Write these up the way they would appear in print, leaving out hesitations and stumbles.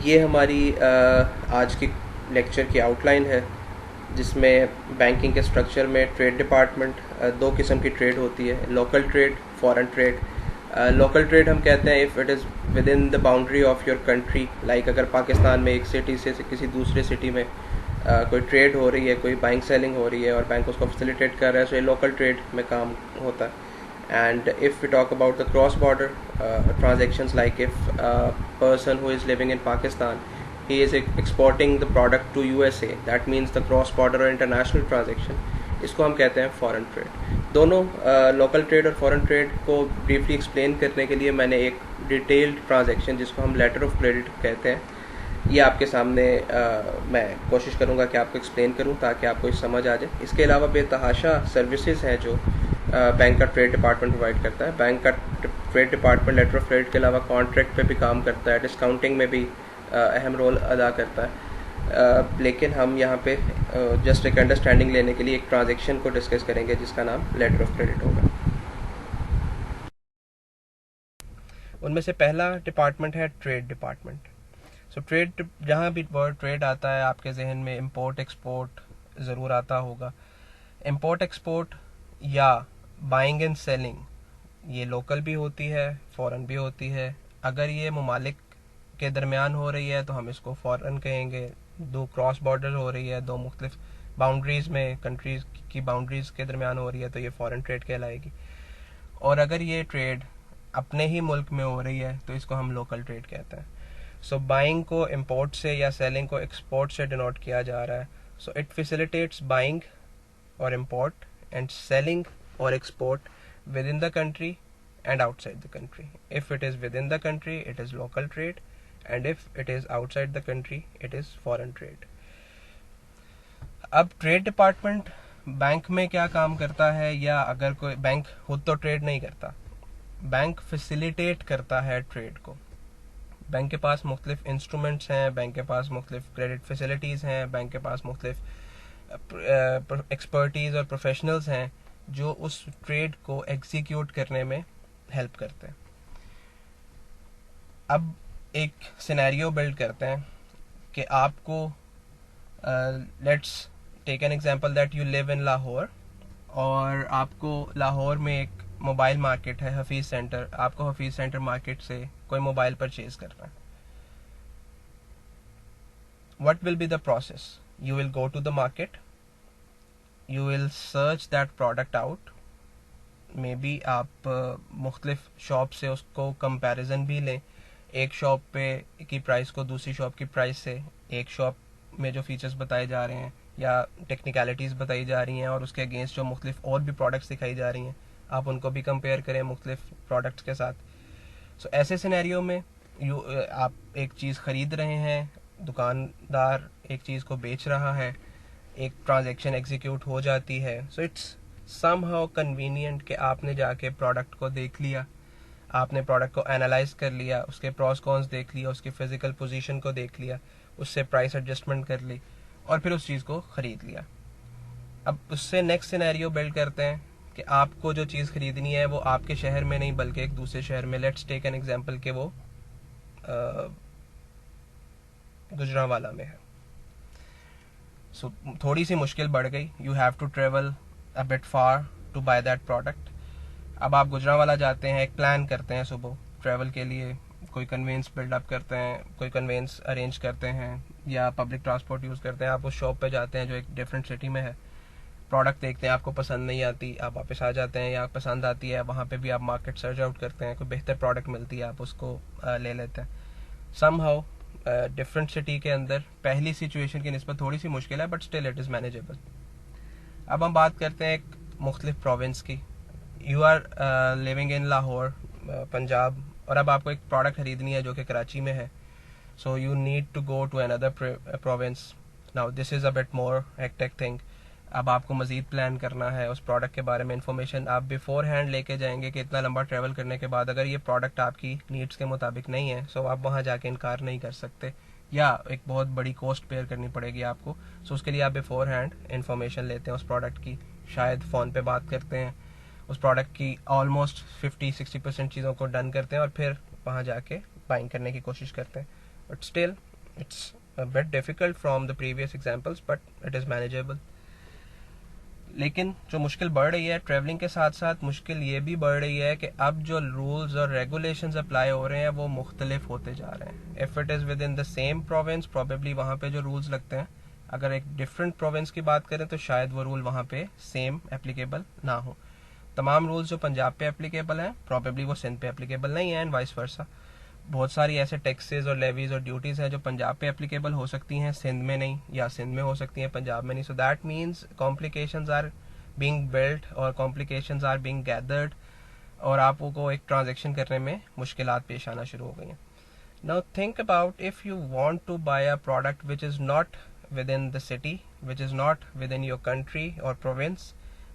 ये हमारी आज की लेक्चर की आउटलाइन है, जिसमें बैंकिंग के स्ट्रक्चर में ट्रेड डिपार्टमेंट, दो किस्म की ट्रेड होती है, local trade, foreign trade. Local trade हम कहते हैं if it is with in the boundary of your country. Like अगर पाकिस्तान में एक सिटी से किसी दूसरे सिटी में कोई ट्रेड हो रही है, कोई बाइंग सेलिंग हो रही है और बैंक उसको फैसिलिटेट कर रहा है, सो ये लोकल ट्रेड में काम होता है। And if we talk about the cross-border transactions, like if a person who is living in Pakistan, he is exporting the product to USA, that means the cross-border or international transaction, इसको हम कहते हैं foreign trade. दोनों local trade और foreign trade को briefly explain करने के लिए मैंने एक डिटेल्ड ट्रांजैक्शन, जिसको हम लेटर ऑफ क्रेडिट कहते हैं, ये आपके सामने मैं कोशिश करूँगा कि आपको एक्सप्लेन करूँ ताकि आपको इस समझ आ जाए। इसके अलावा बेतहाशा सर्विसेज हैं जो बैंक का ट्रेड डिपार्टमेंट प्रोवाइड करता है। बैंक का trade department letter of credit के अलावा कॉन्ट्रैक्ट पे भी काम करता है, डिस्काउंटिंग में भी अहम रोल अदा करता है। लेकिन हम यहाँ पे जस्ट एक अंडरस्टैंडिंग लेने के लिए एक ट्रांजेक्शन को डिस्कस करेंगे जिसका नाम लेटर ऑफ क्रेडिट होगा। उनमें से पहला डिपार्टमेंट है ट्रेड डिपार्टमेंट। सो ट्रेड, जहाँ भी वर्ड ट्रेड आता है आपके जहन में इम्पोर्ट एक्सपोर्ट ज़रूर आता होगा। इम्पोर्ट एक्सपोर्ट या बाइंग एंड सेलिंग ये लोकल भी होती है, फॉरेन भी होती है। अगर ये ममालिक के दरमियान हो रही है तो हम इसको फॉरेन कहेंगे। दो क्रॉस बॉर्डर हो रही है, दो मुख्तलिफ बाउंड्रीज में, कंट्रीज की बाउंड्रीज के दरमियान हो रही है, तो ये फॉरेन ट्रेड कहलाएगी। और अगर ये ट्रेड अपने ही मुल्क में हो रही है तो इसको हम लोकल ट्रेड कहते हैं। सो बाइंग को इम्पोर्ट से या सेलिंग को एक्सपोर्ट से डिनोट किया जा रहा है। सो इट फैसिलिटेट्स बाइंग और import and selling or export within the country and outside the country. If it is within the country, it is local trade, and if it is outside the country, it is foreign trade. अब trade department bank में क्या काम करता है, या अगर कोई bank खुद तो ट्रेड नहीं करता, बैंक फैसिलिटेट करता है ट्रेड को। बैंक के पास मुख्तलिफ इंस्ट्रूमेंट्स हैं, बैंक के पास मुख्तलिफ क्रेडिट फैसिलिटीज़ हैं, बैंक के पास मुख्तलिफ एक्सपर्टीज़ और प्रोफेशनल्स हैं जो उस ट्रेड को एग्जीक्यूट करने में हेल्प करते हैं। अब एक सिनेरियो बिल्ड करते हैं कि आपको, let's take an example that you live in Lahore, और आपको लाहौर में एक मोबाइल मार्केट है, हफीज़ सेंटर। आपको हफीज़ सेंटर मार्केट से कोई मोबाइल परचेज करना है। What will be the process? You will go to the market, you will search that product out, maybe आप मुख्तलिफ शॉप से उसको कंपैरिजन भी लें, एक शॉप पे की प्राइस को दूसरी शॉप की प्राइस से, एक शॉप में जो फीचर्स बताए जा रहे हैं या टेक्निकलिटीज़ बताई जा रही हैं और उसके अगेंस्ट जो मुख्तलिफ और भी प्रोडक्ट्स दिखाई जा रही हैं, आप उनको भी कंपेयर करें मुख्तलिफ प्रोडक्ट्स के साथ। सो ऐसे सिनेरियो में आप एक चीज़ ख़रीद रहे हैं, दुकानदार एक चीज़ को बेच रहा है, एक ट्रांजैक्शन एग्जीक्यूट हो जाती है। सो इट्स समहाउ कन्वीनियंट कि आपने जाके प्रोडक्ट को देख लिया, आपने प्रोडक्ट को एनालाइज कर लिया, उसके प्रॉस कॉन्स देख लिया, उसकी फ़िज़िकल पोजीशन को देख लिया, उससे प्राइस एडजस्टमेंट कर ली और फिर उस चीज़ को ख़रीद लिया। अब उससे नेक्स्ट सिनेरियो बिल्ड करते हैं कि आपको जो चीज़ ख़रीदनी है वो आपके शहर में नहीं बल्कि एक दूसरे शहर में। लेट्स टेक एन एग्जांपल कि वो गुजरांवाला में है। सो थोड़ी सी मुश्किल बढ़ गई, you have to travel a bit far to buy that product. अब आप गुजरांवाला जाते हैं, एक प्लान करते हैं सुबह ट्रैवल के लिए, कोई कन्वेंस बिल्डअप करते हैं, कोई कन्वेंस अरेंज करते हैं या पब्लिक ट्रांसपोर्ट यूज़ करते हैं। आप उस शॉप पे जाते हैं जो एक डिफरेंट सिटी में है, प्रोडक्ट देखते हैं, आपको पसंद नहीं आती, आप वापस आ जाते हैं, या पसंद आती है, वहाँ पे भी आप मार्केट सर्च आउट करते हैं, कोई बेहतर प्रोडक्ट मिलती है, आप उसको ले लेते हैं। समहाउ डिफरेंट सिटी के अंदर पहली सिचुएशन की निस्बत थोड़ी सी मुश्किल है, but still it is manageable. अब हम बात करते हैं एक मुख्तलिफ प्रोविंस की। You are living in Lahore, Punjab, और अब आपको एक प्रोडक्ट ख़रीदनी है जो कि कराची में है। So you need to go to another province. Now this is a bit more hectic thing. अब आपको मज़ीद प्लान करना है, उस प्रोडक्ट के बारे में इंफॉर्मेशन आप बिफोर हैंड लेके जाएंगे कि इतना लंबा ट्रैवल करने के बाद अगर ये प्रोडक्ट आपकी नीड्स के मुताबिक नहीं है, सो आप वहाँ जाके इनकार नहीं कर सकते, या एक बहुत बड़ी कॉस्ट पेयर करनी पड़ेगी आपको। सो उसके लिए आप बिफोर हैंड इंफॉर्मेशन लेते हैं उस प्रोडक्ट की, शायद फ़ोन पे बात करते हैं, उस प्रोडक्ट की ऑलमोस्ट 50-60% चीज़ों को डन करते हैं और फिर वहाँ जाके बाइंग करने की कोशिश करते हैं। But still It's a bit difficult from the previous examples, but it is manageable. लेकिन जो मुश्किल बढ़ रही है ट्रैवलिंग के साथ साथ, मुश्किल ये भी बढ़ रही है कि अब जो रूल्स और रेगुलेशंस अप्लाई हो रहे हैं वो मुख्तलिफ होते जा रहे हैं. If it is with in the same province, probably वहाँ पे जो रूल्स लगते हैं, अगर एक डिफरेंट प्रोविंस की बात करें तो शायद वो रूल वहाँ पे सेम एप्लीकेबल ना हो. तमाम रूल्स जो पंजाब पे एप्लीकेबल हैं प्रॉबेबली वो सिंध पे एप्लीकेबल नहीं है, एंड वाइस वर्सा. बहुत सारी ऐसे टैक्सेस और लेवीज और ड्यूटीज़ हैं जो पंजाब पे एप्लीकेबल हो सकती हैं, सिंध में नहीं, या सिंध में हो सकती हैं पंजाब में नहीं. So that means complications are being built और कॉम्प्लिकेशंस आर बीइंग गैदर्ड, और आपको एक ट्रांजेक्शन करने में मुश्किलात पेश आना शुरू हो गई हैं. Now think about if you want to buy a product which is not within the city, which is not within your country और province,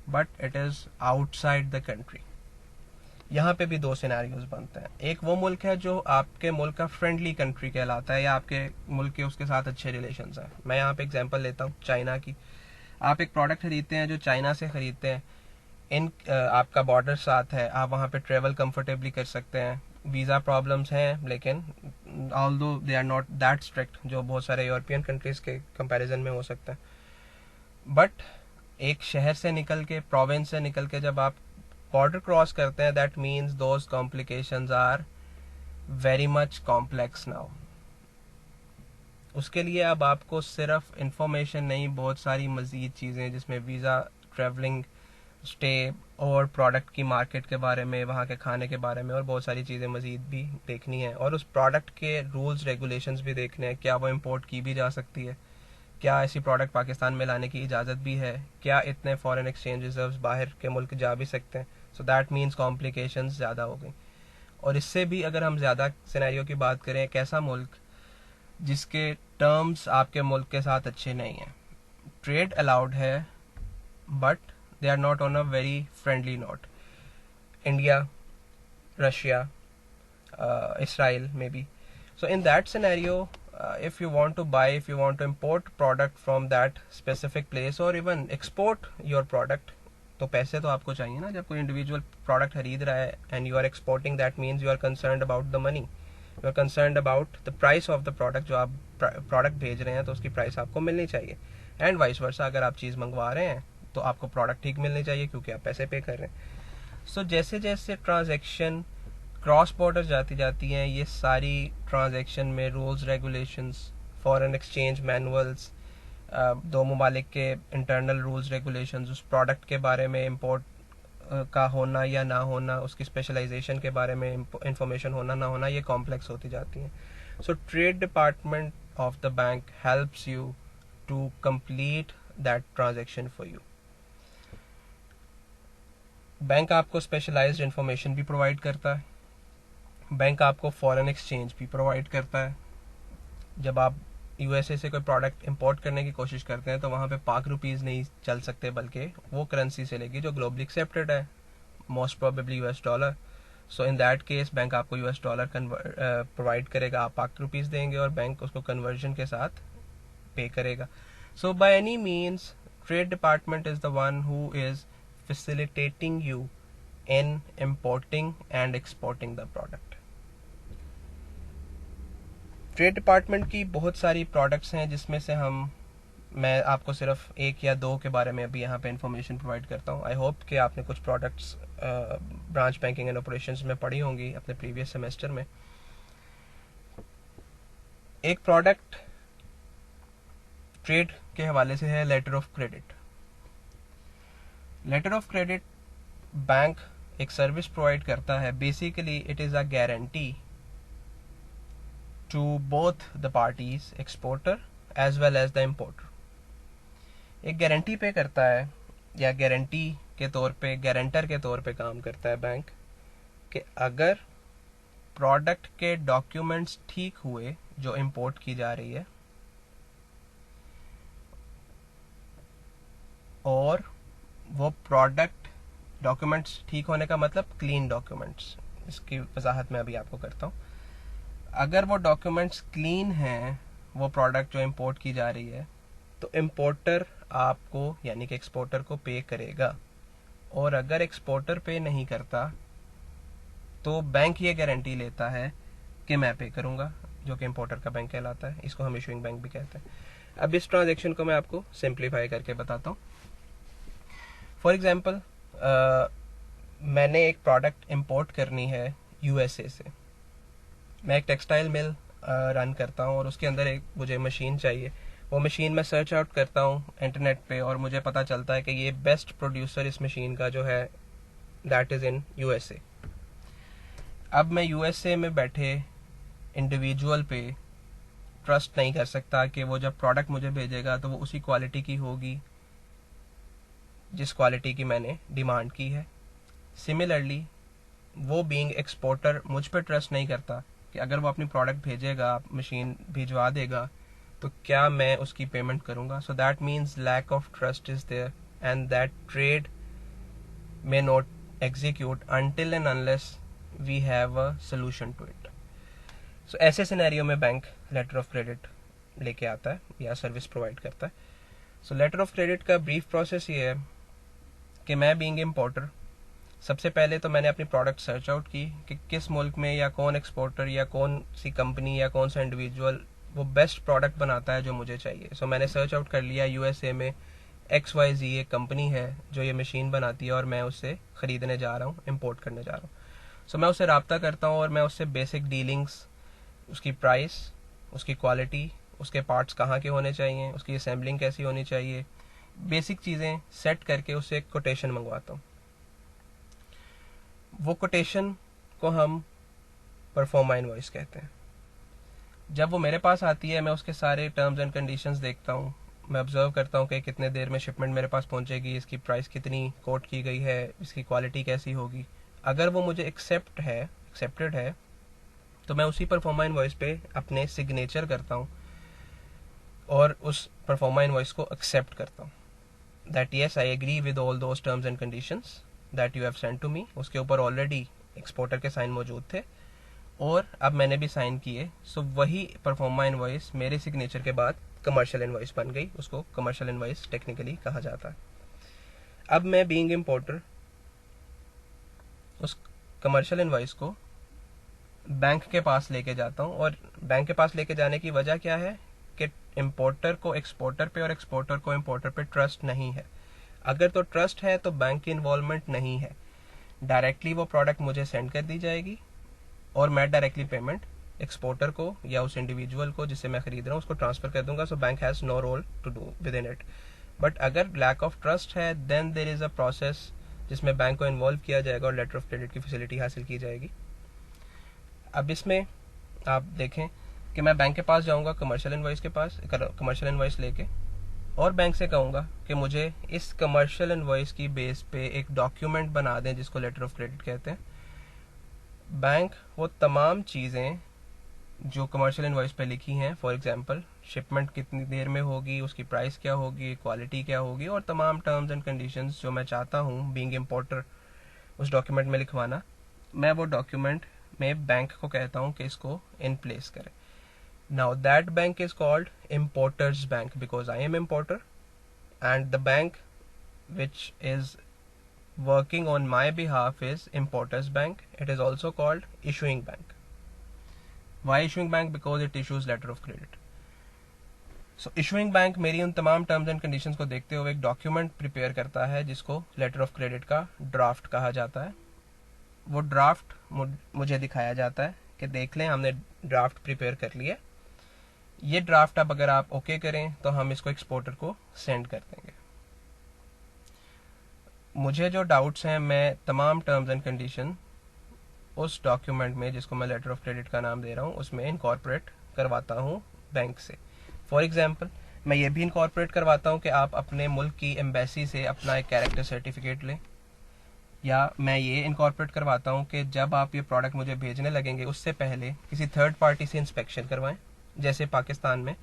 but it is outside the country. यहाँ पे भी दो scenarios बनते हैं. एक वो मुल्क है जो आपके मुल्क का फ्रेंडली कंट्री कहलाता है, या आपके मुल्क के उसके साथ अच्छे रिलेशंस हैं. मैं यहाँ पे एग्जांपल लेता हूँ चाइना की. आप एक प्रोडक्ट खरीदते हैं जो चाइना से खरीदते हैं, आपका बॉर्डर साथ है, आप वहाँ पे ट्रेवल कंफर्टेबली कर सकते हैं. वीज़ा प्रॉब्लम्स हैं, लेकिन although they are not that strict जो बहुत सारे यूरोपियन कंट्रीज़ के कंपैरिजन में हो सकता है. बट एक शहर से निकल के, प्रोविंस से निकल के जब आप बॉर्डर क्रॉस करते हैं, that means those complications are very much complex now. उसके लिए अब आपको सिर्फ इंफॉर्मेशन नहीं, बहुत सारी मज़ीद चीज़ें जिसमें वीज़ा, ट्रैवलिंग, स्टे और प्रोडक्ट की मार्केट के बारे में, वहाँ के खाने के बारे में, और बहुत सारी चीज़ें मज़ीद भी देखनी है. और उस प्रोडक्ट के रूल्स रेगुलेशंस भी देखने हैं. क्या वो इम्पोर्ट की भी जा सकती है, क्या ऐसी प्रोडक्ट पाकिस्तान में लाने की इजाज़त भी है, क्या इतने फॉरेन एक्सचेंज रिजर्व्स बाहर के मुल्क जा भी सकते हैं. सो दैट मीन्स कॉम्प्लिकेशंस ज़्यादा हो गई. और इससे भी अगर हम ज़्यादा सिनेरियो की बात करें, एक ऐसा मुल्क जिसके टर्म्स आपके मुल्क के साथ अच्छे नहीं हैं. ट्रेड अलाउड है but they are not on a very friendly note. India, Russia, Israel maybe. So in that scenario, if you want to buy, if you want to import product from that specific place or even export your product, तो पैसे तो आपको चाहिए ना. जब कोई individual product खरीद रहा है and you are exporting, that means you are concerned about the money, you are concerned about the price of the product. जो आप प्रोडक्ट भेज रहे हैं तो उसकी प्राइस आपको मिलनी चाहिए, एंड वाइस वर्सा. अगर आप चीज़ मंगवा रहे हैं तो आपको प्रोडक्ट ठीक मिलनी चाहिए क्योंकि आप पैसे पे कर रहे हैं. सो जैसे जैसे ट्रांजेक्शन क्रॉस बॉर्डर जाती हैं, ये सारी ट्रांजैक्शन में rules, regulations, foreign exchange manuals, दो ममालिक के इंटरनल रूल्स रेगुलेशंस, उस प्रोडक्ट के बारे में, इंपोर्ट का होना या ना होना, उसकी स्पेशलाइजेशन के बारे में इंफॉर्मेशन होना ना होना, ये कॉम्प्लेक्स होती जाती हैं. So trade department of the bank helps you to complete that transaction for you. Bank आपको स्पेशलाइज्ड इंफॉर्मेशन भी प्रोवाइड करता है. बैंक आपको फॉरेन एक्सचेंज भी प्रोवाइड करता है. जब आप यूएसए से कोई प्रोडक्ट इंपोर्ट करने की कोशिश करते हैं तो वहाँ पे पाक रुपीज़ नहीं चल सकते, बल्कि वो करेंसी चलेगी जो ग्लोबली एक्सेप्टेड है, most probably US dollar. So in that case bank आपको यूएस डॉलर प्रोवाइड करेगा, आप पाक रुपीज़ देंगे और बैंक उसको कन्वर्जन के साथ पे करेगा. So by any means trade department is the one who is facilitating you in importing and exporting the product. Trade department की बहुत सारी प्रोडक्ट्स हैं जिसमें से मैं आपको सिर्फ एक या दो के बारे में अभी यहाँ पे इंफॉर्मेशन प्रोवाइड करता हूँ. आई होप कि आपने कुछ products branch banking and operations में पढ़ी होंगी अपने प्रीवियस सेमेस्टर में. एक प्रोडक्ट ट्रेड के हवाले से है letter of credit. Letter of credit bank एक सर्विस प्रोवाइड करता है. Basically it is a guarantee to both the parties, exporter as well as the importer. एक गारंटी पे करता है, या गारंटी के तौर पे, गारंटर के तौर पे काम करता है बैंक, कि अगर प्रोडक्ट के डॉक्यूमेंट्स ठीक हुए जो इंपोर्ट की जा रही है, और वो प्रोडक्ट, डॉक्यूमेंट्स ठीक होने का मतलब क्लीन डॉक्यूमेंट्स, इसकी वजाहत मैं अभी आपको करता हूँ. अगर वो डॉक्यूमेंट्स क्लीन हैं, वो प्रोडक्ट जो इंपोर्ट की जा रही है, तो इंपोर्टर आपको यानी कि एक्सपोर्टर को पे करेगा. और अगर एक्सपोर्टर पे नहीं करता तो बैंक ये गारंटी लेता है कि मैं पे करूँगा, जो कि इम्पोर्टर का बैंक कहलाता है, इसको हम इशूइंग बैंक भी कहते हैं। अब इस ट्रांजेक्शन को मैं आपको सिंप्लीफाई करके बताता हूँ। फॉर एग्जाम्पल, मैंने एक प्रोडक्ट इम्पोर्ट करनी है यूएसए से। मैं एक टेक्सटाइल मिल रन करता हूँ और उसके अंदर एक मुझे मशीन चाहिए। वो मशीन मैं सर्च आउट करता हूँ इंटरनेट पे और मुझे पता चलता है कि ये बेस्ट प्रोड्यूसर इस मशीन का जो है दैट इज़ इन यूएसए। अब मैं यूएसए में बैठे इंडिविजुअल पे ट्रस्ट नहीं कर सकता कि वो जब प्रोडक्ट मुझे भेजेगा तो वो उसी क्वालिटी की होगी जिस क्वालिटी की मैंने डिमांड की है। सिमिलरली वो बीइंग एक्सपोर्टर मुझ पर ट्रस्ट नहीं करता कि अगर वो अपनी प्रोडक्ट भेजेगा, मशीन भिजवा देगा, तो क्या मैं उसकी पेमेंट करूंगा। So that means lack of trust is there and that trade may not execute until and unless we have a solution to it. So ऐसे सिनेरियो में बैंक लेटर ऑफ क्रेडिट लेके आता है या सर्विस प्रोवाइड करता है। सो letter of credit का brief process ये है कि मैं बीइंग इम्पोर्टर, सबसे पहले तो मैंने अपनी प्रोडक्ट सर्च आउट की कि किस मुल्क में या कौन एक्सपोर्टर या कौन सी कंपनी या कौन सा इंडिविजुअल वो बेस्ट प्रोडक्ट बनाता है जो मुझे चाहिए। सो मैंने सर्च आउट कर लिया यूएसए में XYZ एक कंपनी है जो ये मशीन बनाती है और मैं उससे ख़रीदने जा रहा हूँ, इंपोर्ट करने जा रहा हूँ। सो मैं उससे रब्ता करता हूँ और मैं उससे बेसिक डीलिंग्स, उसकी प्राइस, उसकी क्वालिटी, उसके पार्ट्स कहाँ के होने चाहिए, उसकी असेंबलिंग कैसी होनी चाहिए, बेसिक चीज़ें सेट करके उससे एक कोटेशन मंगवाता हूँ। वो कोटेशन को हम परफॉर्मा इनवॉइस कहते हैं। जब वो मेरे पास आती है मैं उसके सारे टर्म्स एंड कंडीशंस देखता हूँ, मैं ऑब्जर्व करता हूँ कि कितने देर में शिपमेंट मेरे पास पहुँचेगी, इसकी प्राइस कितनी कोट की गई है, इसकी क्वालिटी कैसी होगी। अगर वो मुझे एक्सेप्टेड है तो मैं उसी परफॉर्मा इनवॉइस पे अपने सिग्नेचर करता हूँ और उस परफॉर्मा इनवॉइस को एक्सेप्ट करता हूँ that yes I agree with all those terms and conditions that you have send to me. उसके ऊपर ऑलरेडी एक्सपोर्टर के साइन मौजूद थे और अब मैंने भी साइन किए। सो वही परफॉर्मा इनवॉइस मेरे सिग्नेचर के बाद कमर्शियल इनवॉइस बन गई। उसको कमर्शियल इनवॉइस टेक्निकली कहा जाता है। अब मैं बीइंग इम्पोर्टर उस कमर्शियल इनवॉइस को बैंक के पास लेके जाता हूँ और बैंक के पास लेके जाने की वजह क्या है कि इम्पोर्टर को एक्सपोर्टर पे और एक्सपोर्टर को इम्पोर्टर पे ट्रस्ट नहीं है। अगर तो ट्रस्ट है तो बैंक की इन्वॉल्वमेंट नहीं है, डायरेक्टली वो प्रोडक्ट मुझे सेंड कर दी जाएगी और मैं डायरेक्टली पेमेंट एक्सपोर्टर को या उस इंडिविजुअल को जिससे मैं खरीद रहा हूँ उसको ट्रांसफर कर दूंगा। So bank has no role to do with in it. But अगर लैक ऑफ ट्रस्ट है then there is a process जिसमें बैंक को इन्वॉल्व किया जाएगा और लेटर ऑफ क्रेडिट की फैसिलिटी हासिल की जाएगी। अब इसमें आप देखें कि मैं बैंक के पास जाऊंगा कमर्शियल इनवॉइस के पास, कमर्शियल इनवॉइस लेके, और बैंक से कहूंगा कि मुझे इस कमर्शियल इनवॉइस की बेस पे एक डॉक्यूमेंट बना दें जिसको लेटर ऑफ क्रेडिट कहते हैं। बैंक वो तमाम चीज़ें जो कमर्शियल इनवॉइस पे लिखी हैं, फॉर एग्जांपल शिपमेंट कितनी देर में होगी, उसकी प्राइस क्या होगी, क्वालिटी क्या होगी और तमाम टर्म्स एंड कंडीशंस जो मैं चाहता हूँ बीइंग इम्पोर्टर उस डॉक्यूमेंट में लिखवाना, मैं वो डॉक्यूमेंट में बैंक को कहता हूँ कि इसको इन प्लेस करें। Now that bank is called importers bank because I am importer and the bank which is working on my behalf is Importers Bank. It is also called Issuing Bank. Why Issuing Bank? Because it issues letter of credit. So Issuing Bank मेरी उन तमाम terms and conditions को देखते हुए एक document prepare करता है जिसको लेटर ऑफ क्रेडिट का ड्राफ्ट कहा जाता है। वो ड्राफ्ट मुझे दिखाया जाता है कि देख लें हमने ड्राफ्ट प्रिपेयर कर लिया। ये ड्राफ्ट अब अगर आप ओके करें तो हम इसको एक्सपोर्टर को सेंड कर देंगे। मुझे जो डाउट्स हैं मैं तमाम टर्म्स एंड कंडीशन उस डॉक्यूमेंट में जिसको मैं लेटर ऑफ क्रेडिट का नाम दे रहा हूँ उसमें इनकॉर्पोरेट करवाता हूँ बैंक से। फॉर एग्जांपल मैं ये भी इनकॉर्पोरेट करवाता हूँ कि आप अपने मुल्क की एम्बेसी से अपना एक कैरेक्टर सर्टिफिकेट लें, या मैं ये इनकॉर्पोरेट करवाता हूँ कि जब आप ये प्रोडक्ट मुझे भेजने लगेंगे उससे पहले किसी थर्ड पार्टी से इंस्पेक्शन करवाएं। जैसे पाकिस्तान में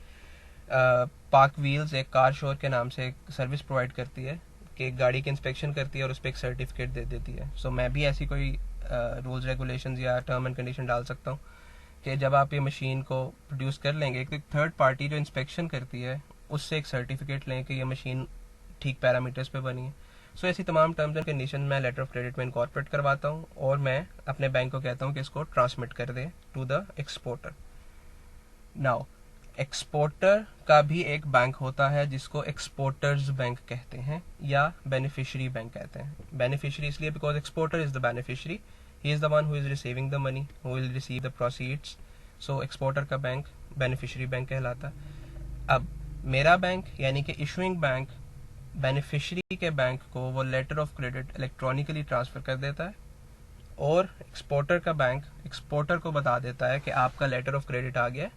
पाक व्हील्स एक कार शोर के नाम से एक सर्विस प्रोवाइड करती है कि गाड़ी की इंस्पेक्शन करती है और उस पर एक सर्टिफिकेट दे देती है। सो मैं भी ऐसी कोई रूल्स रेगुलेशंस या टर्म एंड कंडीशन डाल सकता हूँ कि जब आप ये मशीन को प्रोड्यूस कर लेंगे एक थर्ड पार्टी जो इंस्पेक्शन करती है उससे एक सर्टिफिकेट लें कि ये मशीन ठीक पैरामीटर्स पे बनी है। सो ऐसी तमाम टर्म्स एंड कंडीशन मैं लेटर ऑफ क्रेडिट में इनकॉर्पोरेट करवाता हूँ और मैं अपने बैंक को कहता हूँ कि इसको ट्रांसमिट कर दे to the exporter. Now exporter का भी एक बैंक होता है जिसको एक्सपोर्टर्स बैंक कहते हैं या बेनिफिशियरी बैंक कहते हैं। बेनिफिशियरी इसलिए because exporter is the beneficiary, he is the one who is receiving the money, who will receive the proceeds. So exporter का बैंक बेनिफिशियरी बैंक कहलाता है। अब मेरा बैंक यानी कि इशूइंग बैंक बेनिफिशियरी के बैंक को वो letter of credit electronically transfer कर देता है और एक्सपोर्टर का बैंक एक्सपोर्टर को बता देता है कि आपका लेटर ऑफ क्रेडिट आ गया है,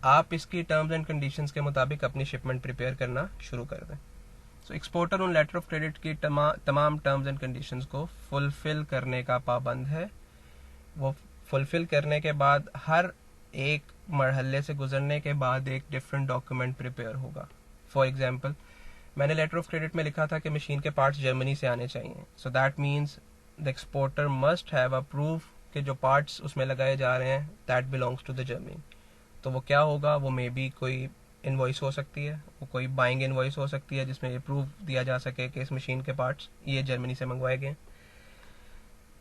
आप इसकी टर्म्स एंड कंडीशंस के मुताबिक अपनी शिपमेंट प्रिपेयर करना शुरू कर दें। सो एक्सपोर्टर उन लेटर ऑफ क्रेडिट की तमाम टर्म्स एंड कंडीशंस को फुलफिल करने का पाबंद है। वो फुलफिल करने के बाद हर एक मरहले से गुजरने के बाद एक डिफरेंट डॉक्यूमेंट प्रिपेयर होगा। फॉर एग्जाम्पल, मैंने लेटर ऑफ क्रेडिट में लिखा था कि मशीन के पार्ट्स जर्मनी से आने चाहिए। So that means the exporter must have a proof कि जो पार्ट्स उसमें लगाए जा रहे हैं that belongs to the Germany. तो वो क्या होगा, वो मे बी कोई इनवॉइस हो सकती है, वो कोई बाइंग इनवॉइस हो सकती है जिसमें ये प्रूफ दिया जा सके कि इस मशीन के पार्ट्स ये जर्मनी से मंगवाए गए।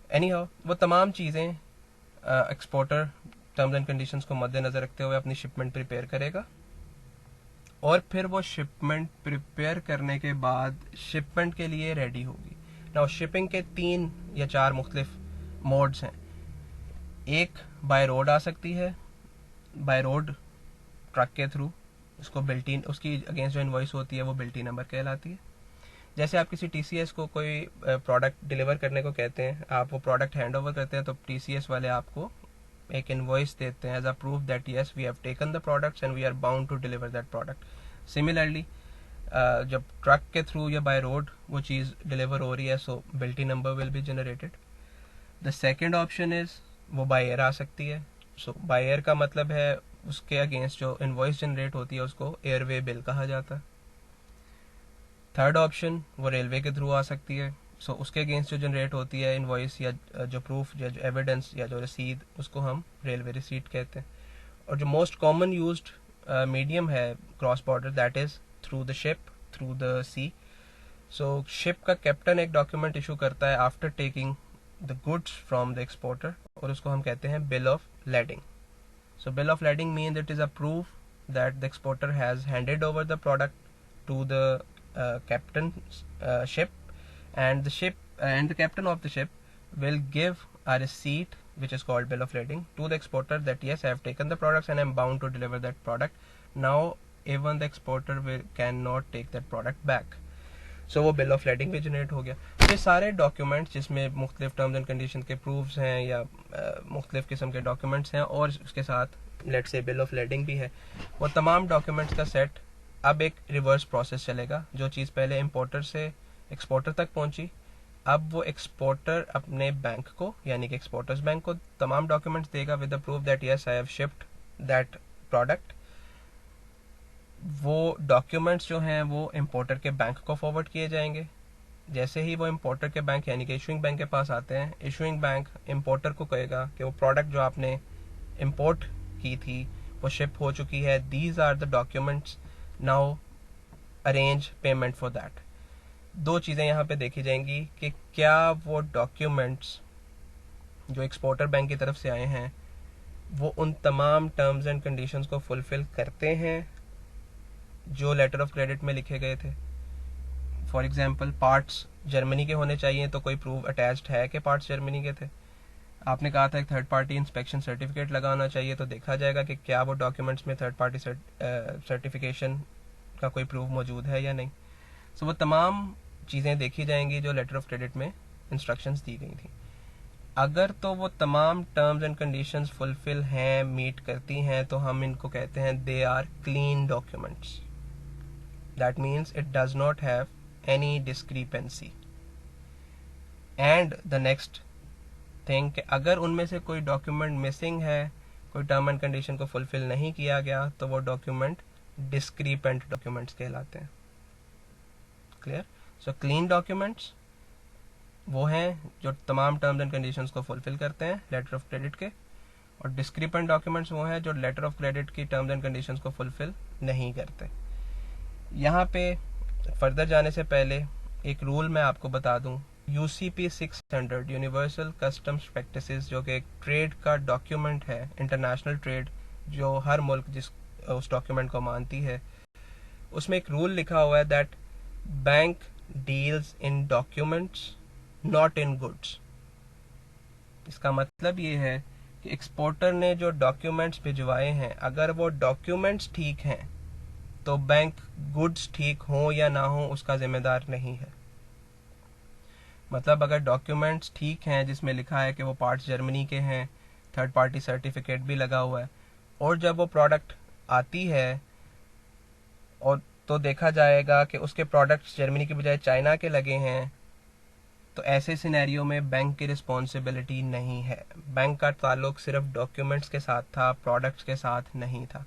एनी हाउ वो तमाम चीज़ें एक्सपोर्टर टर्म्स एंड कंडीशंस को मद्देनजर रखते हुए अपनी शिपमेंट प्रिपेयर करेगा और फिर वो शिपमेंट प्रिपेयर करने के बाद शिपमेंट के लिए रेडी होगी। नाउ शिपिंग के 3 या 4 मुख्तलिफ मोड्स हैं। एक बाय रोड आ सकती है, बाय रोड ट्रक के थ्रू, उसको बिल्टी उसकी अगेंस्ट जो इनवॉइस होती है वो बिल्टी नंबर कहलाती है। जैसे आप किसी टीसीएस को कोई प्रोडक्ट डिलीवर करने को कहते हैं, आप वो प्रोडक्ट हैंड ओवर करते हैं तो टीसीएस वाले आपको एक इनवॉइस देते हैं as a proof that yes we have taken the products and we are bound to deliver that product. Similarly जब ट्रक के थ्रू या बाय रोड वो चीज़ डिलीवर हो रही है सो बिल्टी number will be generated. The second option is वो बाय एयर आ सकती है। सो बाय एयर का मतलब है उसके अगेंस्ट जो इनवॉइस जनरेट होती है उसको एयरवे बिल कहा जाता है। थर्ड ऑप्शन वो रेलवे के थ्रू आ सकती है। सो उसके अगेंस्ट जो जनरेट होती है इनवॉइस या जो प्रूफ या जो एविडेंस या जो रसीद उसको हम रेलवे रिसीट कहते हैं। और जो मोस्ट कॉमन यूज्ड मीडियम है cross border that is through the ship, through the sea. So ship का कैप्टन एक डॉक्यूमेंट इशू करता है after taking the goods from the exporter और उसको हम कहते हैं bill of lading. So bill of lading means it is a proof that the exporter has handed over the product to the captain's ship, and the captain of the ship will give a receipt which is called bill of lading to the exporter that yes I have taken the products and I am bound to deliver that product. Now even the exporter cannot take that product back. सो वो bill of lading भी generate हो गया। तो ये सारे documents जिसमें मुख्तलिफ terms and condition के प्रूफ्स हैं या मुख्तलिफ किस्म के डॉक्यूमेंट्स हैं और उसके साथ लेट से बिल ऑफ लेडिंग भी है, वो तमाम डॉक्यूमेंट्स का सेट अब एक रिवर्स प्रोसेस चलेगा। जो चीज़ पहले इम्पोर्टर से एक्सपोर्टर तक पहुंची, अब वो एक्सपोर्टर अपने बैंक को यानी कि एक्सपोर्टर्स बैंक को तमाम डॉक्यूमेंट्स देगा with the proof that yes I have shipped that product. वो डॉक्यूमेंट्स जो हैं वो इम्पोर्टर के बैंक को फॉरवर्ड किए जाएंगे। जैसे ही वो इम्पोर्टर के बैंक यानी कि इशूइंग बैंक के पास आते हैं, इशूइंग बैंक इम्पोर्टर को कहेगा कि वो प्रोडक्ट जो आपने इम्पोर्ट की थी वो शिप हो चुकी है, these are the documents, now arrange payment for that. 2 चीज़ें यहाँ पे देखी जाएंगी कि क्या वो डॉक्यूमेंट्स जो एक्सपोर्टर बैंक की तरफ से आए हैं वो उन तमाम टर्म्स एंड कंडीशंस को फुलफिल करते हैं जो लेटर ऑफ क्रेडिट में लिखे गए थे। फॉर एग्जांपल पार्ट्स जर्मनी के होने चाहिए तो कोई प्रूफ अटैच्ड है कि पार्ट्स जर्मनी के थे। आपने कहा था एक थर्ड पार्टी इंस्पेक्शन सर्टिफिकेट लगाना चाहिए तो देखा जाएगा कि क्या वो डॉक्यूमेंट्स में थर्ड पार्टी सर्टिफिकेशन का कोई प्रूफ मौजूद है या नहीं। सो वो तमाम चीज़ें देखी जाएंगी जो लेटर ऑफ क्रेडिट में इंस्ट्रक्शंस दी गई थी। अगर तो वो तमाम टर्म्स एंड कंडीशंस फुलफिल हैं, मीट करती हैं, तो हम इनको कहते हैं they are clean documents. That means it does not have any discrepancy. And the next thing कि अगर उनमें से कोई डॉक्यूमेंट मिसिंग है, कोई टर्म एंड कंडीशन को फुलफिल नहीं किया गया, तो वो डॉक्यूमेंट डिस्क्रीपेंट डॉक्यूमेंट्स कहलाते हैं। क्लियर? सो क्लीन डॉक्यूमेंट्स वो हैं जो तमाम टर्म्स एंड कंडीशंस को फुलफिल करते हैं लेटर ऑफ क्रेडिट के, और डिस्क्रीपेंट डॉक्यूमेंट्स वो हैं जो लेटर ऑफ क्रेडिट की टर्म्स एंड कंडीशंस को फुलफिल नहीं करते। यहाँ पे फर्दर जाने से पहले एक रूल मैं आपको बता दूं, UCP 600 यूनिवर्सल कस्टम्स प्रैक्टिसेस जो कि एक ट्रेड का डॉक्यूमेंट है, इंटरनेशनल ट्रेड जो हर मुल्क जिस उस डॉक्यूमेंट को मानती है, उसमें एक रूल लिखा हुआ है that bank deals in documents not in goods. इसका मतलब ये है कि एक्सपोर्टर ने जो डॉक्यूमेंट्स भिजवाए हैं, अगर वो डॉक्यूमेंट्स ठीक हैं तो बैंक गुड्स ठीक हो या ना हो उसका जिम्मेदार नहीं है। मतलब अगर डॉक्यूमेंट्स ठीक हैं जिसमें लिखा है कि वो पार्ट्स जर्मनी के हैं, थर्ड पार्टी सर्टिफिकेट भी लगा हुआ है, और जब वो प्रोडक्ट आती है और तो देखा जाएगा कि उसके प्रोडक्ट्स जर्मनी के बजाय चाइना के लगे हैं, तो ऐसे सिनेरियो में बैंक की रिस्पॉन्सिबिलिटी नहीं है। बैंक का ताल्लुक सिर्फ डॉक्यूमेंट्स के साथ था, प्रोडक्ट्स के साथ नहीं था।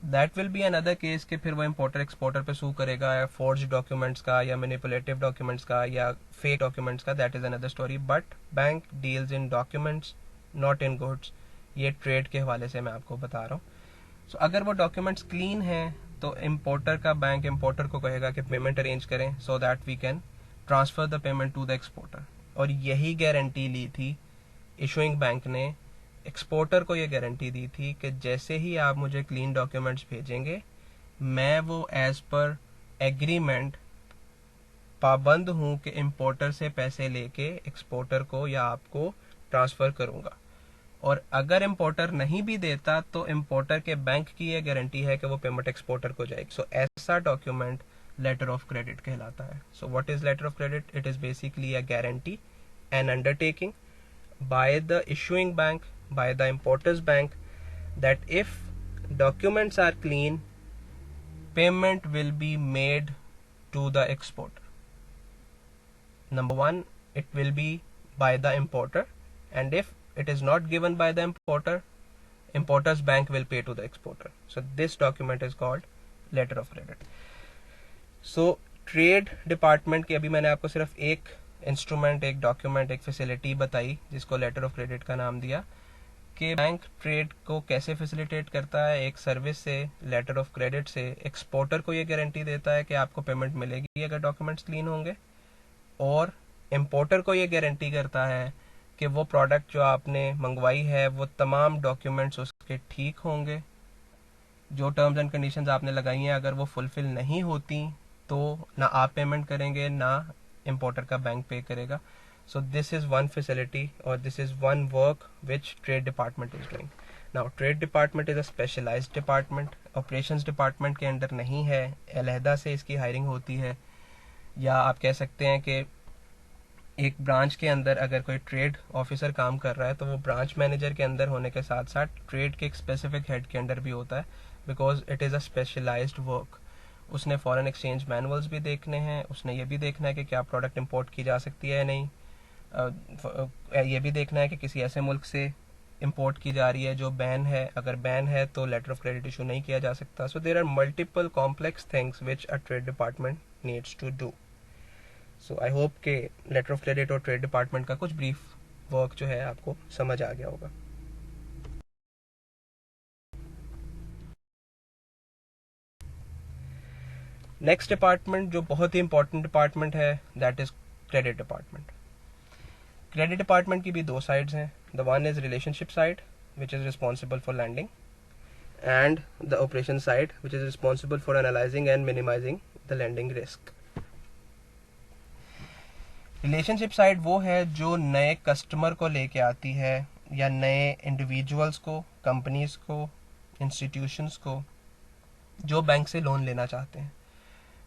That will be another case कि फिर वो इम्पोर्टर एक्सपोर्टर पे सू करेगा, या फोर्ज डॉक्यूमेंट्स का, या मैनिपुलेटिव डॉक्यूमेंट्स का, या फेक डॉक्यूमेंट्स का, that is another story. But bank deals in documents not in goods, ये ट्रेड के हवाले से मैं आपको बता रहा हूँ। सो अगर वो डॉक्यूमेंट्स क्लीन हैं तो इम्पोर्टर का बैंक इम्पोर्टर को कहेगा कि पेमेंट अरेंज करें so that we can transfer the payment to the exporter. और यही गारंटी ली थी इशूइंग बैंक ने, एक्सपोर्टर को ये गारंटी दी थी कि जैसे ही आप मुझे क्लीन डॉक्यूमेंट्स भेजेंगे, मैं वो एज पर एग्रीमेंट पाबंद हूं कि इंपोर्टर से पैसे लेके एक्सपोर्टर को या आपको ट्रांसफर करूंगा। और अगर इंपोर्टर नहीं भी देता तो इंपोर्टर के बैंक की ये गारंटी है कि वो पेमेंट एक्सपोर्टर को जाएगी। सो ऐसा डॉक्यूमेंट लेटर ऑफ क्रेडिट कहलाता है। So what is letter of credit? It is basically a guarantee, an undertaking by the issuing bank, by the importer's bank, that if documents are clean, payment will be made to the exporter. Number one, it will be by the importer, and if it is not given by the importer, importer's bank will pay to the exporter. So this document is called letter of credit. So trade department की अभी मैंने आपको सिर्फ एक instrument, एक document, एक facility बताई जिसको लेटर ऑफ क्रेडिट का नाम दिया, कि बैंक ट्रेड को कैसे फैसिलिटेट करता है। एक सर्विस से, लेटर ऑफ क्रेडिट से एक्सपोर्टर को ये गारंटी देता है कि आपको पेमेंट मिलेगी अगर डॉक्यूमेंट्स क्लीन होंगे, और इम्पोर्टर को ये गारंटी करता है कि वो प्रोडक्ट जो आपने मंगवाई है वो तमाम डॉक्यूमेंट्स उसके ठीक होंगे। जो टर्म्स एंड कंडीशंस आपने लगाई हैं अगर वो फुलफिल नहीं होती तो ना आप पेमेंट करेंगे ना importer का बैंक पे करेगा। So this is one facility or this is one work which trade department is doing. Now trade department is a specialized department, operations department के अंदर नहीं है, अलहदा से इसकी हायरिंग होती है। या आप कह सकते हैं कि एक ब्रांच के अंदर अगर कोई ट्रेड ऑफिसर काम कर रहा है तो वो ब्रांच मैनेजर के अंदर होने के साथ साथ ट्रेड के एक स्पेसिफिक हेड के अंदर भी होता है, because it is a specialised work. उसने फॉरेन एक्सचेंज मैनुअल्स भी देखने हैं, उसने ये भी देखना है कि क्या प्रोडक्ट इंपोर्ट की जा सकती है या नहीं, ये भी देखना है कि किसी ऐसे मुल्क से इंपोर्ट की जा रही है जो बैन है, अगर बैन है तो लेटर ऑफ क्रेडिट इशू नहीं किया जा सकता। So there are multiple complex things which a trade department needs to do. So I hope कि लेटर ऑफ क्रेडिट और ट्रेड डिपार्टमेंट का कुछ ब्रीफ वर्क जो है आपको समझ आ गया होगा। नेक्स्ट डिपार्टमेंट जो बहुत ही इंपॉर्टेंट डिपार्टमेंट है, that is credit department. Credit department की भी दो साइड्स हैं। The one is relationship side which is responsible for lending, and the operation side which is responsible for analysing and minimising the lending risk. Relationship side वो है जो नए customer को लेके आती है या नए इंडिविजुअल्स को, कंपनीज को, इंस्टीट्यूशंस को जो बैंक से लोन लेना चाहते हैं।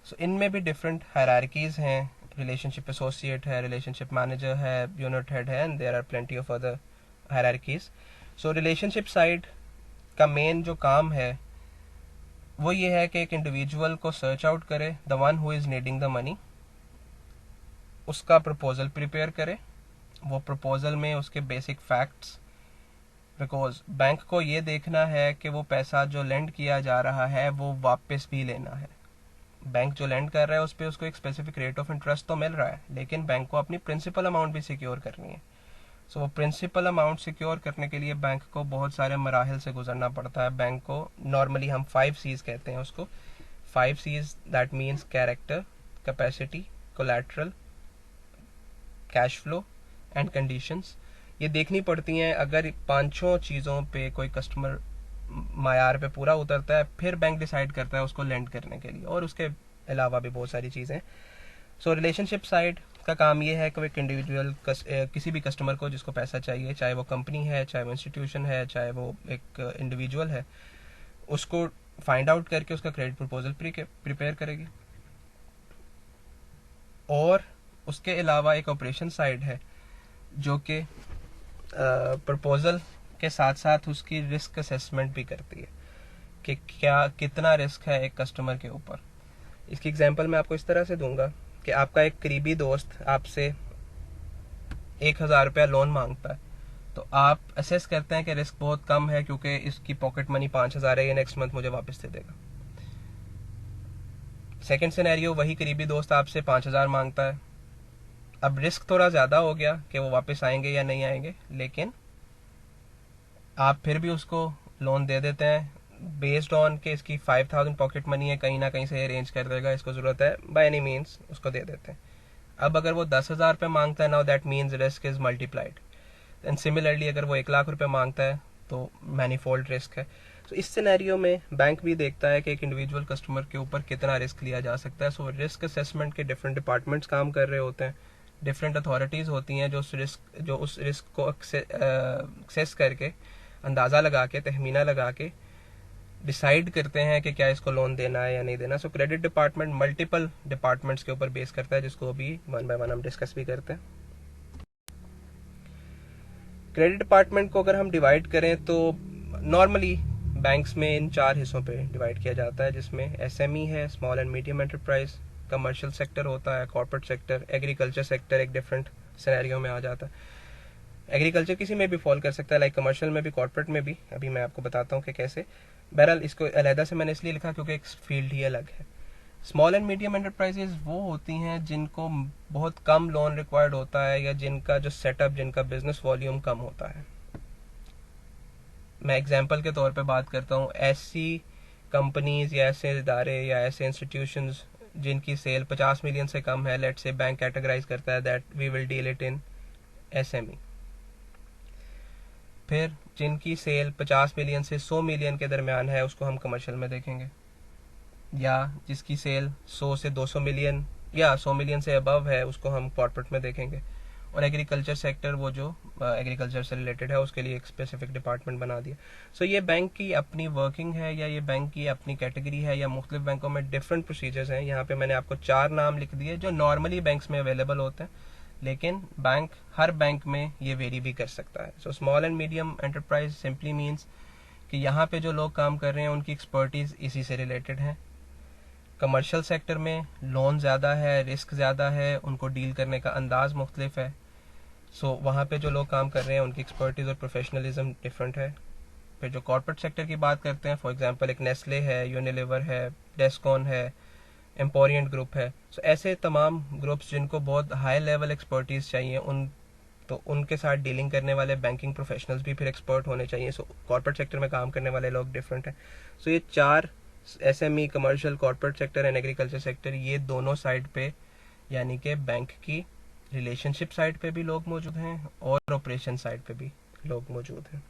सो इनमें भी डिफरेंट हायरार्कीज हैं। रिलेशनशिप एसोसिएट है, रिलेशनशिप मैनेजर है, यूनिट हेड है, and there are plenty of other hierarchies. So relationship side का मेन जो काम है वो ये है कि एक इंडिविजुअल को सर्च आउट करे, the one who is needing the money, उसका प्रपोजल प्रिपेयर करे। वो प्रपोजल में उसके बेसिक फैक्ट्स, बिकॉज बैंक को ये देखना है कि वो पैसा जो लेंड किया जा रहा है वो वापस भी लेना है। बैंक जो लेंड कर रहा है उस पर उसको एक स्पेसिफिक रेट ऑफ इंटरेस्ट तो मिल रहा है, लेकिन बैंक को अपनी प्रिंसिपल अमाउंट भी सिक्योर करनी है। सो वो प्रिंसिपल अमाउंट सिक्योर करने के लिए बैंक को बहुत सारे मराहल से गुजरना पड़ता है। बैंक को नॉर्मली हम 5 C's कहते हैं उसको। 5 C's that means character, capacity, collateral, cash flow and conditions. ये देखनी पड़ती हैं। अगर 5 चीज़ों पे कोई कस्टमर मायार पे पूरा उतरता है, फिर बैंक डिसाइड करता है उसको लेंड करने के लिए, और उसके अलावा भी बहुत सारी चीज़ें। सो रिलेशनशिप साइड का काम ये है कि एक इंडिविजुअल किसी भी कस्टमर को जिसको पैसा चाहिए, चाहे वो कंपनी है, चाहे वो इंस्टीट्यूशन है, चाहे वो एक इंडिविजुअल है, उसको फाइंड आउट करके उसका क्रेडिट प्रपोजल प्रिपेयर करेगी। और उसके अलावा एक ऑपरेशन साइड है जो कि प्रपोजल के साथ साथ उसकी रिस्क असेसमेंट भी करती है कि क्या कितना रिस्क है एक कस्टमर के ऊपर। इसकी एग्जांपल मैं आपको इस तरह से दूंगा कि आपका एक करीबी दोस्त आपसे 1,000 रुपया लोन मांगता है, तो आप असेस करते हैं कि रिस्क बहुत कम है क्योंकि इसकी पॉकेट मनी 5,000 है, ये नेक्स्ट मंथ मुझे वापस दे देगा। सेकंड सिनेरियो, वही करीबी दोस्त आपसे 5,000 मांगता है। अब रिस्क थोड़ा ज़्यादा हो गया कि वो वापस आएंगे या नहीं आएंगे, लेकिन आप फिर भी उसको लोन दे देते हैं बेस्ड ऑन के इसकी 5,000 पॉकेट मनी है, कहीं ना कहीं से अरेंज कर देगा, इसको ज़रूरत है, बाय एनी मीन्स उसको दे देते हैं। अब अगर वो 10,000 रुपये मांगता है, now that means risk is multiplied. And similarly अगर वो 1 लाख रुपये मांगता है तो मैनीफोल्ड रिस्क है। तो इस सिनेरियो में बैंक भी देखता है कि एक इंडिविजुअल कस्टमर के ऊपर कितना रिस्क लिया जा सकता है। सो रिस्क असेसमेंट के डिफरेंट डिपार्टमेंट्स काम कर रहे होते हैं, डिफरेंट अथॉरिटीज़ होती हैं जो उस रिस्क को एक्सेस करके, अंदाज़ा लगा के, तहमीना लगा के डिसाइड करते हैं कि क्या इसको लोन देना है या नहीं देना। सो क्रेडिट डिपार्टमेंट मल्टीपल डिपार्टमेंट्स के ऊपर बेस करता है, जिसको अभी वन बाय वन हम डिस्कस भी करते हैं। क्रेडिट डिपार्टमेंट को अगर हम डिवाइड करें तो नॉर्मली बैंक्स में इन 4 हिस्सों पे डिवाइड किया जाता है, जिसमें एसएमई है, small and medium enterprise, commercial sector होता है, कॉर्पोरेट सेक्टर, एग्रीकल्चर सेक्टर एक डिफरेंट सिनेरियो में आ जाता है। एग्रीकल्चर किसी में भी फॉल कर सकता है, लाइक कमर्शियल में भी, कॉर्पोरेट में भी, अभी मैं आपको बताता हूँ कि कैसे। बहरहाल इसको अलहदा से मैंने इसलिए लिखा क्योंकि एक फील्ड ही अलग है। स्मॉल एंड मीडियम एंटरप्राइजेज वो होती हैं जिनको बहुत कम लोन रिक्वायर्ड होता है, या जिनका जो सेटअप, जिनका बिजनेस वॉल्यूम कम होता है। मैं एग्जांपल के तौर पे बात करता हूँ, ऐसी कंपनीज या ऐसे इदारे या ऐसे इंस्टीट्यूशंस जिनकी सेल 50 मिलियन से कम है, लेट्स से बैंक कैटेगराइज करता है that we will deal it in SME. फिर जिनकी सेल 50 मिलियन से 100 मिलियन के दरमियान है, उसको हम कमर्शियल में देखेंगे। या जिसकी सेल 100 से 200 मिलियन या 100 मिलियन से अबव है, उसको हम कॉर्पोरेट में देखेंगे। और एग्रीकल्चर सेक्टर, वो जो एग्रीकल्चर से रिलेटेड है, उसके लिए एक स्पेसिफिक डिपार्टमेंट बना दिया। सो ये बैंक की अपनी वर्किंग है, या ये बैंक की अपनी कैटेगरी है, या मुख्तलिफ बैंकों में डिफरेंट प्रोसीजर्स हैं। यहाँ पे मैंने आपको 4 नाम लिख दिए जो नॉर्मली बैंक्स में अवेलेबल होते हैं, लेकिन हर बैंक में ये वेरी भी कर सकता है। So small and medium enterprise simply means कि यहाँ पे जो लोग काम कर रहे हैं उनकी एक्सपर्टीज इसी से रिलेटेड है। कमर्शियल सेक्टर में लोन ज़्यादा है, रिस्क ज़्यादा है, उनको डील करने का अंदाज मुख्तलिफ है। सो वहाँ पे जो लोग काम कर रहे हैं उनकी एक्सपर्टीज और प्रोफेशनलिज्म डिफरेंट है। फिर जो कॉर्पोरेट सेक्टर की बात करते हैं, फॉर एग्जांपल एक नेस्ले है, यूनिलीवर है, डेस्कॉन है, एम्पोरियंट ग्रुप है। सो ऐसे तमाम ग्रुप्स जिनको बहुत हाई लेवल एक्सपर्टीज चाहिए, उनके साथ डीलिंग करने वाले बैंकिंग प्रोफेशनल्स भी फिर एक्सपर्ट होने चाहिए। सो कॉर्पोरेट सेक्टर में काम करने वाले लोग डिफरेंट हैं। सो ये 4 SME, commercial, corporate sector and agriculture sector, ये दोनों साइड पे, यानी कि बैंक की रिलेशनशिप साइड पे भी लोग मौजूद हैं और ऑपरेशन साइड पे भी लोग मौजूद हैं।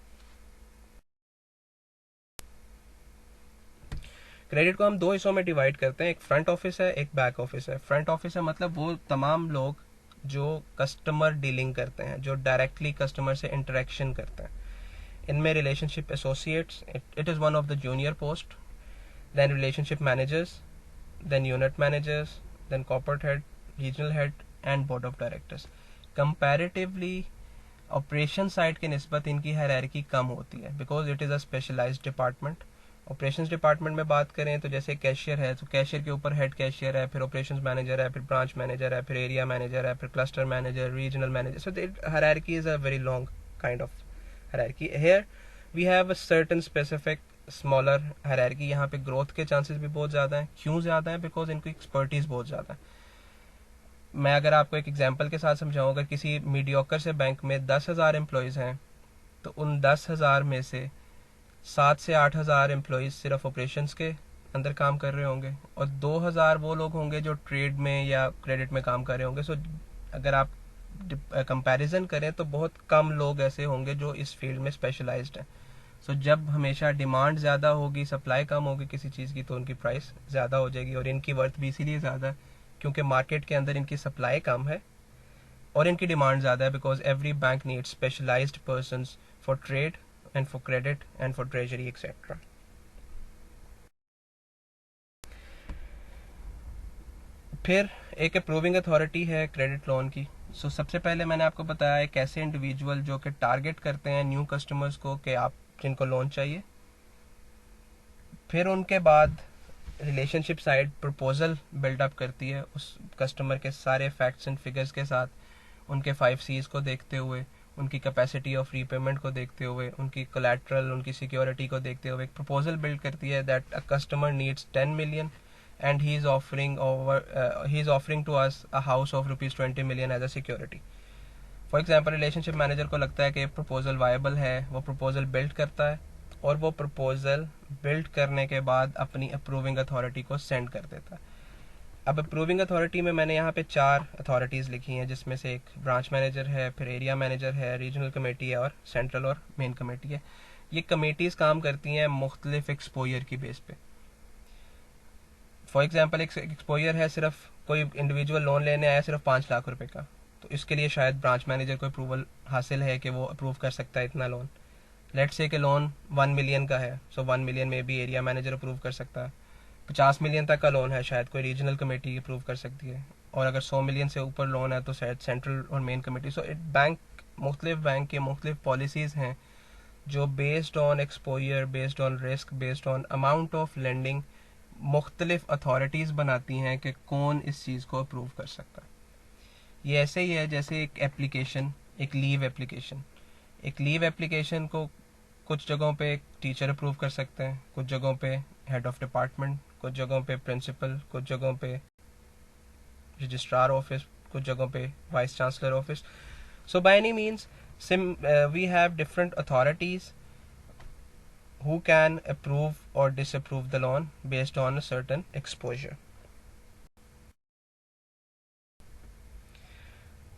क्रेडिट को हम 2 हिस्सों में डिवाइड करते हैं, एक फ्रंट ऑफिस है, एक बैक ऑफिस है। फ्रंट ऑफिस है मतलब वो तमाम लोग जो कस्टमर डीलिंग करते हैं, जो डायरेक्टली कस्टमर से इंटरेक्शन करते हैं। इनमें relationship associates, it is one of the junior post, then relationship managers, then unit managers, then corporate head, regional head and board of directors. Comparatively operation side के निस्बत इनकी हायरार्की कम होती है, because it is a specialised department. Operations department में बात करें तो जैसे कैशियर है, तो कैशियर के ऊपर हेड कैशियर है, फिर ऑपरेशंस मैनेजर है, फिर ब्रांच मैनेजर है, फिर एरिया मैनेजर है, फिर cluster manager, regional manager. So hierarchy is a very long kind of hierarchy. Here we have a certain specific smaller hierarchy. यहाँ पे ग्रोथ के चांसेस भी बहुत ज़्यादा हैं। क्यों ज़्यादा है? बिकॉज इनकी एक्सपर्टीज़ बहुत ज़्यादा है। मैं अगर आपको एक एग्जांपल के साथ समझाऊँ, अगर किसी मीडियोकर से बैंक में 10,000 एम्प्लॉयज़ हैं, तो उन 10,000 में से 7 से 8,000 एम्प्लॉयज़ सिर्फ ऑपरेशंस के अंदर काम कर रहे होंगे, और 2,000 वो लोग होंगे जो ट्रेड में या क्रेडिट में काम कर रहे होंगे। सो अगर आप कंपैरिजन करें तो बहुत कम लोग ऐसे होंगे जो इस फील्ड में स्पेशलाइज्ड हैं। सो जब हमेशा डिमांड ज़्यादा होगी, सप्लाई कम होगी किसी चीज़ की, तो उनकी प्राइस ज़्यादा हो जाएगी, और इनकी वर्थ भी इसीलिए ज़्यादा क्योंकि मार्केट के अंदर इनकी सप्लाई कम है और इनकी डिमांड ज़्यादा है, because every bank needs specialised persons for trade and for credit and for treasury etcetera. फिर एक अप्रूविंग अथॉरिटी है क्रेडिट लोन की। सबसे पहले मैंने आपको बताया एक ऐसे इंडिविजुअल जो कि टारगेट करते हैं न्यू कस्टमर्स को कि आप जिनको लोन चाहिए। फिर उनके बाद रिलेशनशिप साइड प्रपोजल बिल्डअप करती है उस कस्टमर के सारे फैक्ट्स एंड फिगर्स के साथ, उनके 5 C's को देखते हुए, उनकी कैपेसिटी ऑफ रीपेमेंट को देखते हुए, उनकी कोलैटरल, उनकी सिक्योरिटी को देखते हुए एक प्रपोजल बिल्ड करती है that a customer needs 10 million and he is offering to us a house of rupees 20 million as a security. For example relationship manager को लगता है कि प्रपोजल वायबल है, वो प्रपोजल बिल्ड करता है और वो प्रपोजल बिल्ड करने के बाद अपनी अप्रूविंग अथॉरिटी को सेंड कर देता है। अब अप्रूविंग अथॉरिटी में मैंने यहाँ पे 4 अथॉरिटीज़ लिखी हैं, जिसमें से एक ब्रांच मैनेजर है, फिर एरिया मैनेजर है, रीजनल कमेटी है और सेंट्रल और मेन कमेटी है। ये कमेटीज़ काम करती हैं मुख्तलिफ एक्सपोजर की बेस पे। फॉर एग्जाम्पल एक एक्सपोजर है, सिर्फ कोई इंडिविजुअल लोन लेने आया सिर्फ 5 लाख रुपए का, तो इसके लिए शायद ब्रांच मैनेजर को अप्रूवल हासिल है कि वो अप्रूव कर सकता है इतना लोन। लेट्स से कि लोन 1 million का है, सो 1 million में भी एरिया मैनेजर अप्रूव कर सकता है। 50 million तक का लोन है, शायद कोई रीजनल कमेटी अप्रूव कर सकती है, और अगर 100 million से ऊपर लोन है तो शायद सेंट्रल और मेन कमेटी। सो मुख्तलिफ बैंक की मुख्तलिफ पॉलिसीज़ हैं जो based on exposure, based on risk, based on amount of lending मुख्तलिफ अथॉरिटीज़ बनाती हैं कि कौन इस चीज़ को अप्रूव कर सकता है। ये ऐसे ही है जैसे एक एप्लीकेशन, एक लीव एप्लीकेशन। एक लीव एप्लीकेशन को कुछ जगहों पे टीचर अप्रूव कर सकते हैं, कुछ जगहों पे हेड ऑफ डिपार्टमेंट, कुछ जगहों पे प्रिंसिपल, कुछ जगहों पे रजिस्ट्रार ऑफिस, कुछ जगहों पे vice chancellor office. So by any means we have different authorities who can approve or disapprove the loan based on a certain exposure.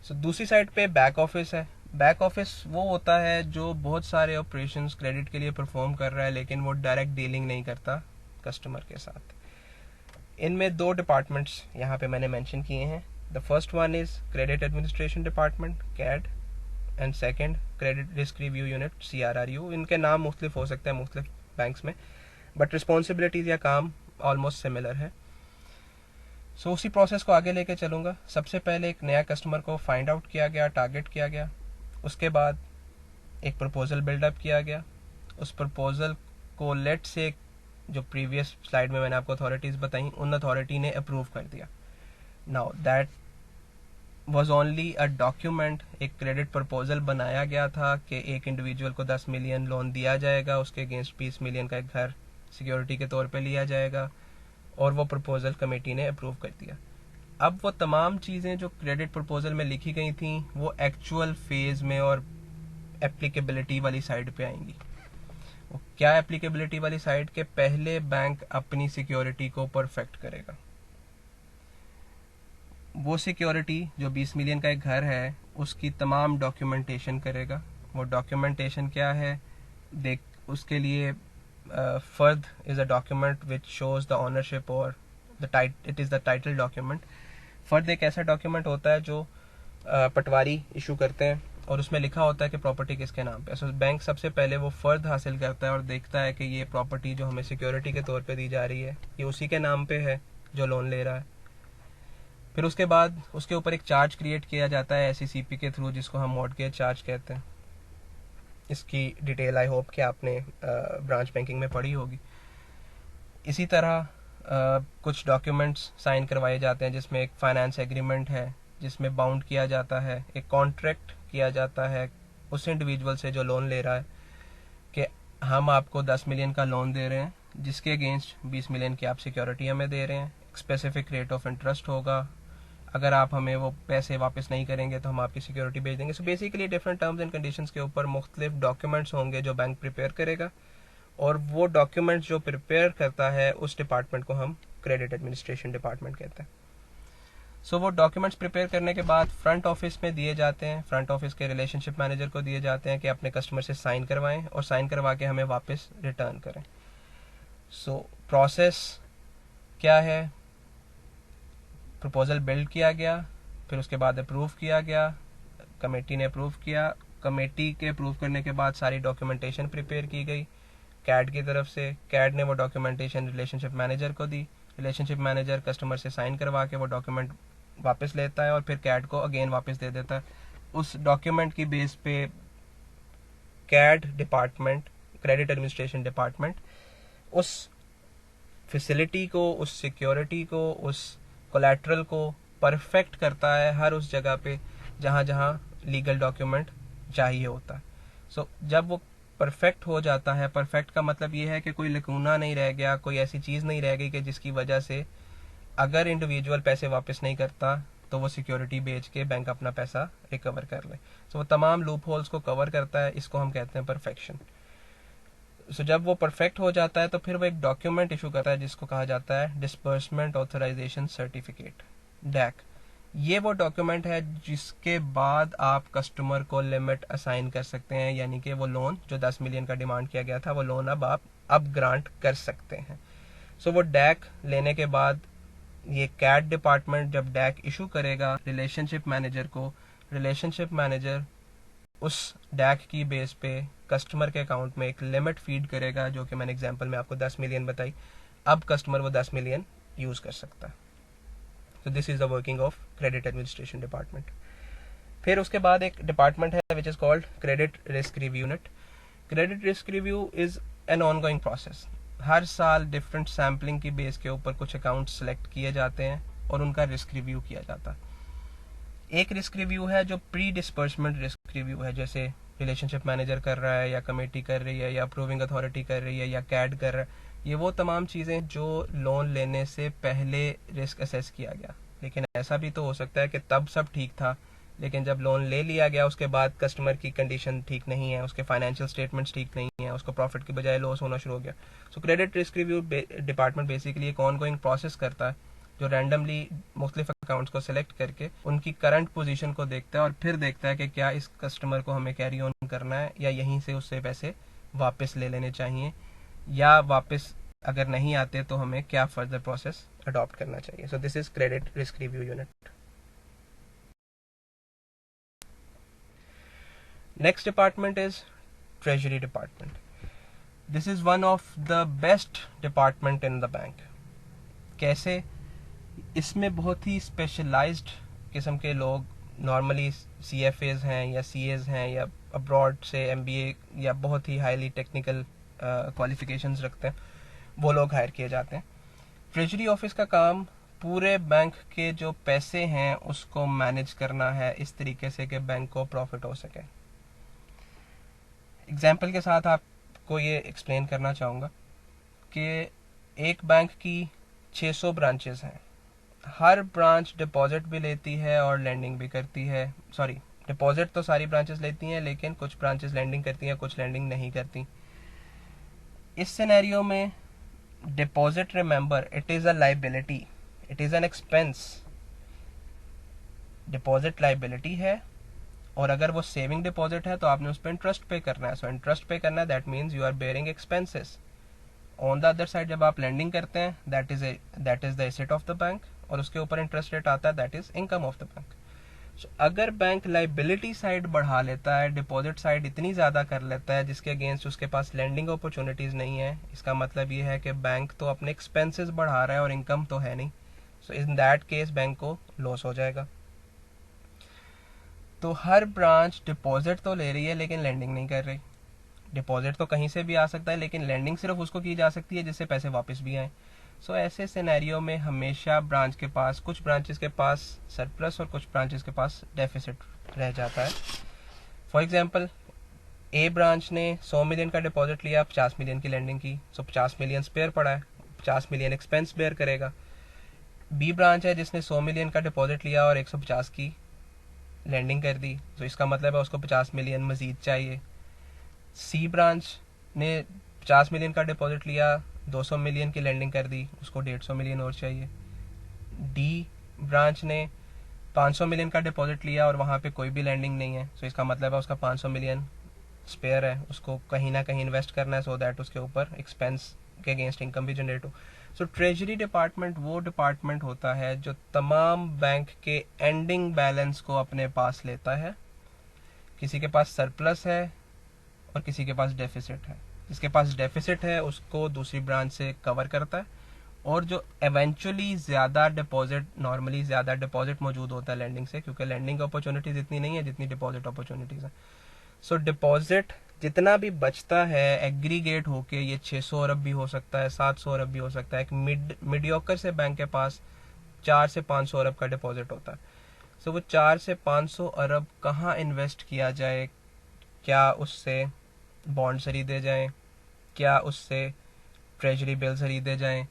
So दूसरी साइड पे बैक ऑफिस है। बैक ऑफिस वो होता है जो बहुत सारे ऑपरेशंस क्रेडिट के लिए परफॉर्म कर रहा है, लेकिन वो डायरेक्ट डीलिंग नहीं करता कस्टमर के साथ। इनमें 2 डिपार्टमेंट्स यहाँ पे मैंने मेंशन किए हैं। The first one is credit administration department, CAD, and second credit risk review unit, CRRU। इनके नाम मुख्तलिफ हो सकते हैं मुख्तलिफ बैंक्स में, बट रिस्पॉन्सिबिलिटीज़ या काम ऑलमोस्ट सिमिलर है। सो उसी प्रोसेस को आगे लेके चलूँगा। सबसे पहले एक नया कस्टमर को फाइंड आउट किया गया, टारगेट किया गया, उसके बाद एक प्रपोजल बिल्डअप किया गया। उस प्रपोजल को लेट से जो प्रीवियस स्लाइड में मैंने आपको अथॉरिटीज़ बताई, उन अथॉरिटी ने अप्रूव कर दिया। Now that was only a document. एक क्रेडिट प्रपोजल बनाया गया था कि एक इंडिविजुअल को 10 million लोन दिया जाएगा, उसके अगेंस्ट 20 million का एक घर सिक्योरिटी के तौर पे लिया जाएगा, और वो प्रपोजल कमेटी ने अप्रूव कर दिया। अब वो तमाम चीज़ें जो क्रेडिट प्रपोजल में लिखी गई थी वो एक्चुअल फेज में और एप्लीकेबिलिटी वाली साइड पे आएंगी। क्या एप्लीकेबिलिटी वाली साइड के पहले बैंक अपनी सिक्योरिटी को परफेक्ट करेगा। वो सिक्योरिटी जो 20 million का एक घर है उसकी तमाम डॉक्यूमेंटेशन करेगा। वो डॉक्यूमेंटेशन क्या है, देख उसके लिए फर्द is a document which shows the ownership और it is the title document. फर्द एक ऐसा डॉक्यूमेंट होता है जो पटवारी इशू करते हैं और उसमें लिखा होता है कि प्रॉपर्टी किसके नाम पे। सो बैंक सबसे पहले वो फर्द हासिल करता है और देखता है कि ये प्रॉपर्टी जो हमें सिक्योरिटी के तौर पे दी जा रही है ये उसी के नाम पे है जो लोन ले रहा है। फिर उसके बाद उसके ऊपर एक चार्ज क्रिएट किया जाता है SECP के थ्रू, जिसको हम मॉर्टगेज चार्ज कहते हैं। इसकी डिटेल आई होप कि आपने ब्रांच बैंकिंग में पढ़ी होगी। इसी तरह कुछ डॉक्यूमेंट्स साइन करवाए जाते हैं, जिसमें एक फाइनेंस एग्रीमेंट है जिसमें बाउंड किया जाता है, एक कॉन्ट्रैक्ट किया जाता है उस इंडिविजुअल से जो लोन ले रहा है कि हम आपको 10 million का लोन दे रहे हैं जिसके अगेंस्ट 20 million की आप सिक्योरिटी हमें दे रहे हैं। स्पेसिफिक रेट ऑफ इंटरेस्ट होगा, अगर आप हमें वो पैसे वापस नहीं करेंगे तो हम आपकी सिक्योरिटी भेज देंगे। So basically different terms and conditions के ऊपर मुख्तलिफ डॉक्यूमेंट्स होंगे जो बैंक प्रिपेयर करेगा, और वो डॉक्यूमेंट्स जो प्रिपेयर करता है उस डिपार्टमेंट को हम क्रेडिट एडमिनिस्ट्रेशन डिपार्टमेंट कहते हैं। सो वो डॉक्यूमेंट्स प्रिपेयर करने के बाद फ्रंट ऑफिस में दिए जाते हैं, फ्रंट ऑफिस के रिलेशनशिप मैनेजर को दिए जाते हैं कि अपने कस्टमर से साइन करवाएं और साइन करवा के हमें वापस रिटर्न करें। सो प्रोसेस क्या है, प्रपोजल बिल्ड किया गया, फिर उसके बाद अप्रूव किया गया, कमेटी ने अप्रूव किया, कमेटी के अप्रूव करने के बाद सारी डॉक्यूमेंटेशन प्रिपेयर की गई कैड की तरफ से, कैड ने वो डॉक्यूमेंटेशन रिलेशनशिप मैनेजर को दी, रिलेशनशिप मैनेजर कस्टमर से साइन करवा के वो डॉक्यूमेंट वापस लेता है और फिर कैड को अगेन वापस दे देता है। उस डॉक्यूमेंट की बेस पे CAD department, credit administration department उस फैसिलिटी को, उस सिक्योरिटी को, उस कोलैटरल को परफेक्ट करता है हर उस जगह पे जहाँ जहाँ लीगल डॉक्यूमेंट चाहिए होता है। सो जब वो परफेक्ट हो जाता है, परफेक्ट का मतलब ये है कि कोई लकूना नहीं रह गया, कोई ऐसी चीज़ नहीं रह गई कि जिसकी वजह से अगर इंडिविजुअल पैसे वापस नहीं करता तो वो सिक्योरिटी बेच के बैंक अपना पैसा रिकवर कर ले। सो वो तमाम लूप होल्स को कवर करता है, इसको हम कहते हैं परफेक्शन। सो जब वो परफेक्ट हो जाता है तो फिर वो एक डॉक्यूमेंट इशू करता है जिसको कहा जाता है डिस्बर्समेंट ऑथराइजेशन सर्टिफिकेट, डैक। ये वो डॉक्यूमेंट है जिसके बाद आप कस्टमर को लिमिट असाइन कर सकते हैं, यानी कि वो लोन जो 10 मिलियन का डिमांड किया गया था वो लोन अब आप ग्रांट कर सकते हैं। सो वो डैक लेने के बाद ये कैड डिपार्टमेंट जब डैक इशू करेगा रिलेशनशिप मैनेजर को, रिलेशनशिप मैनेजर उस डैक की बेस पे कस्टमर के अकाउंट में एक लिमिट फीड करेगा, जो कि मैंने एग्जांपल में आपको 10 मिलियन बताई। अब कस्टमर वो 10 मिलियन यूज कर सकता है। तो this is the working of credit administration department. फिर उसके बाद एक डिपार्टमेंट है which is called credit risk review unit. Credit risk review is an ongoing process. हर साल डिफरेंट सैम्पलिंग की बेस के ऊपर कुछ अकाउंट सेलेक्ट किए जाते हैं और उनका रिस्क रिव्यू किया जाता है। एक रिस्क रिव्यू है जो प्री डिस्पर्समेंट रिस्क रिव्यू है, जैसे रिलेशनशिप मैनेजर कर रहा है या कमेटी कर रही है या अप्रूविंग अथॉरिटी कर रही है या कैड कर रहा है। ये वो तमाम चीज़ें जो लोन लेने से पहले रिस्क असेस किया गया। लेकिन ऐसा भी तो हो सकता है कि तब सब ठीक था, लेकिन जब लोन ले लिया गया उसके बाद कस्टमर की कंडीशन ठीक नहीं है, उसके फाइनेंशियल स्टेटमेंट्स ठीक नहीं है, उसको प्रॉफिट की बजाय लॉस होना शुरू हो गया। सो credit risk review department basically एक ऑनगोइंग प्रोसेस करता है जो रैंडमली मुख्तलिफ अकाउंट्स को सिलेक्ट करके उनकी करंट पोजीशन को देखता है और फिर देखता है कि क्या इस कस्टमर को हमें कैरी ऑन करना है या यहीं से उससे पैसे वापस ले लेने चाहिए, या वापस अगर नहीं आते तो हमें क्या फर्दर प्रोसेस अडॉप्ट करना चाहिए। सो this is credit risk review unit. Next department is treasury department. This is one of the best department in the bank. कैसे? इसमें बहुत ही स्पेशलाइज्ड किस्म के लोग, नॉर्मली CFAs हैं या CAs हैं या अब्रॉड से MBA या बहुत ही हाईली टेक्निकल क्वालिफिकेशंस रखते हैं, वो लोग हायर किए जाते हैं। ट्रेजरी ऑफिस का काम पूरे बैंक के जो पैसे हैं उसको मैनेज करना है इस तरीके से कि बैंक को प्रॉफिट हो सके। एग्जाम्पल के साथ आपको ये एक्सप्लेन करना चाहूँगा कि एक बैंक की 600 ब्रांचेस हैं। हर ब्रांच डिपॉजिट भी लेती है और लैंडिंग भी करती है। सॉरी, डिपॉजिट तो सारी ब्रांचेस लेती हैं, लेकिन कुछ ब्रांचेस लैंडिंग करती हैं, कुछ लैंडिंग नहीं करती। इस सिनेरियो में deposit, remember, it is a liability, it is an expense. Deposit liability है और अगर वो सेविंग डिपॉजिट है तो आपने उस पर इंटरेस्ट पे करना है। सो इंटरेस्ट पे करना है, that means you are bearing expenses. On the other side जब आप लैंडिंग करते हैं, that is the asset of the bank और उसके ऊपर इंटरेस्ट रेट आता है, that is income of the bank. अगर बैंक लाइबिलिटी साइड बढ़ा लेता है, डिपॉजिट साइड इतनी ज़्यादा कर लेता है जिसके अगेंस्ट उसके पास लैंडिंग अपॉर्चुनिटीज़ नहीं है, इसका मतलब ये है कि बैंक तो अपने एक्सपेंसेस बढ़ा रहा है और इनकम तो है नहीं। सो इन दैट केस बैंक को लॉस हो जाएगा। तो हर ब्रांच डिपॉजिट तो ले रही है लेकिन लैंडिंग नहीं कर रही। डिपॉजिट तो कहीं से भी आ सकता है लेकिन लैंडिंग सिर्फ उसको की जा सकती है जिससे पैसे वापस भी आए। सो ऐसे सिनेरियो में हमेशा ब्रांच के पास, कुछ ब्रांचेस के पास सरप्लस और कुछ ब्रांचेस के पास डेफिसिट रह जाता है। फॉर एग्जांपल, ए ब्रांच ने 100 मिलियन का डिपॉजिट लिया, 50 मिलियन की लैंडिंग की, सो 50 मिलियन स्पेयर पड़ा है, 50 मिलियन एक्सपेंस बेयर करेगा। बी ब्रांच है जिसने 100 मिलियन का डिपॉजिट लिया और 150 की लैंडिंग कर दी, तो इसका मतलब है उसको 50 मिलियन मजीद चाहिए। सी ब्रांच ने 50 मिलियन का डिपॉजिट लिया, 200 मिलियन की लैंडिंग कर दी, उसको 150 मिलियन और चाहिए। डी ब्रांच ने 500 मिलियन का डिपॉजिट लिया और वहाँ पे कोई भी लैंडिंग नहीं है, सो इसका मतलब है उसका 500 मिलियन स्पेयर है, उसको कहीं ना कहीं इन्वेस्ट करना है सो दैट उसके ऊपर एक्सपेंस के अगेंस्ट इनकम भी जनरेट हो। सो ट्रेजरी डिपार्टमेंट वो डिपार्टमेंट होता है जो तमाम बैंक के एंडिंग बैलेंस को अपने पास लेता है। किसी के पास सरप्लस है और किसी के पास डेफिसिट है। जिसके पास डेफिसिट है उसको दूसरी ब्रांच से कवर करता है, और जो एवेंचुअली ज़्यादा डिपॉजिट, नॉर्मली ज़्यादा डिपॉजिट मौजूद होता है लैंडिंग से, क्योंकि लैंडिंग अपॉर्चुनिटीज़ इतनी नहीं है जितनी डिपॉजिट अपॉर्चुनिटीज़ हैं। सो डिपॉजिट जितना भी बचता है एग्रीगेट होके, ये 600 अरब भी हो सकता है, 700 अरब भी हो सकता है। एक मीडियोकर से बैंक के पास 4 से 500 अरब का डिपॉजिट होता है। सो वो 4 से 500 अरब कहाँ इन्वेस्ट किया जाए? क्या उससे बॉन्ड खरीदे जाएं? क्या उससे ट्रेजरी बिल्स खरीदे जाएं?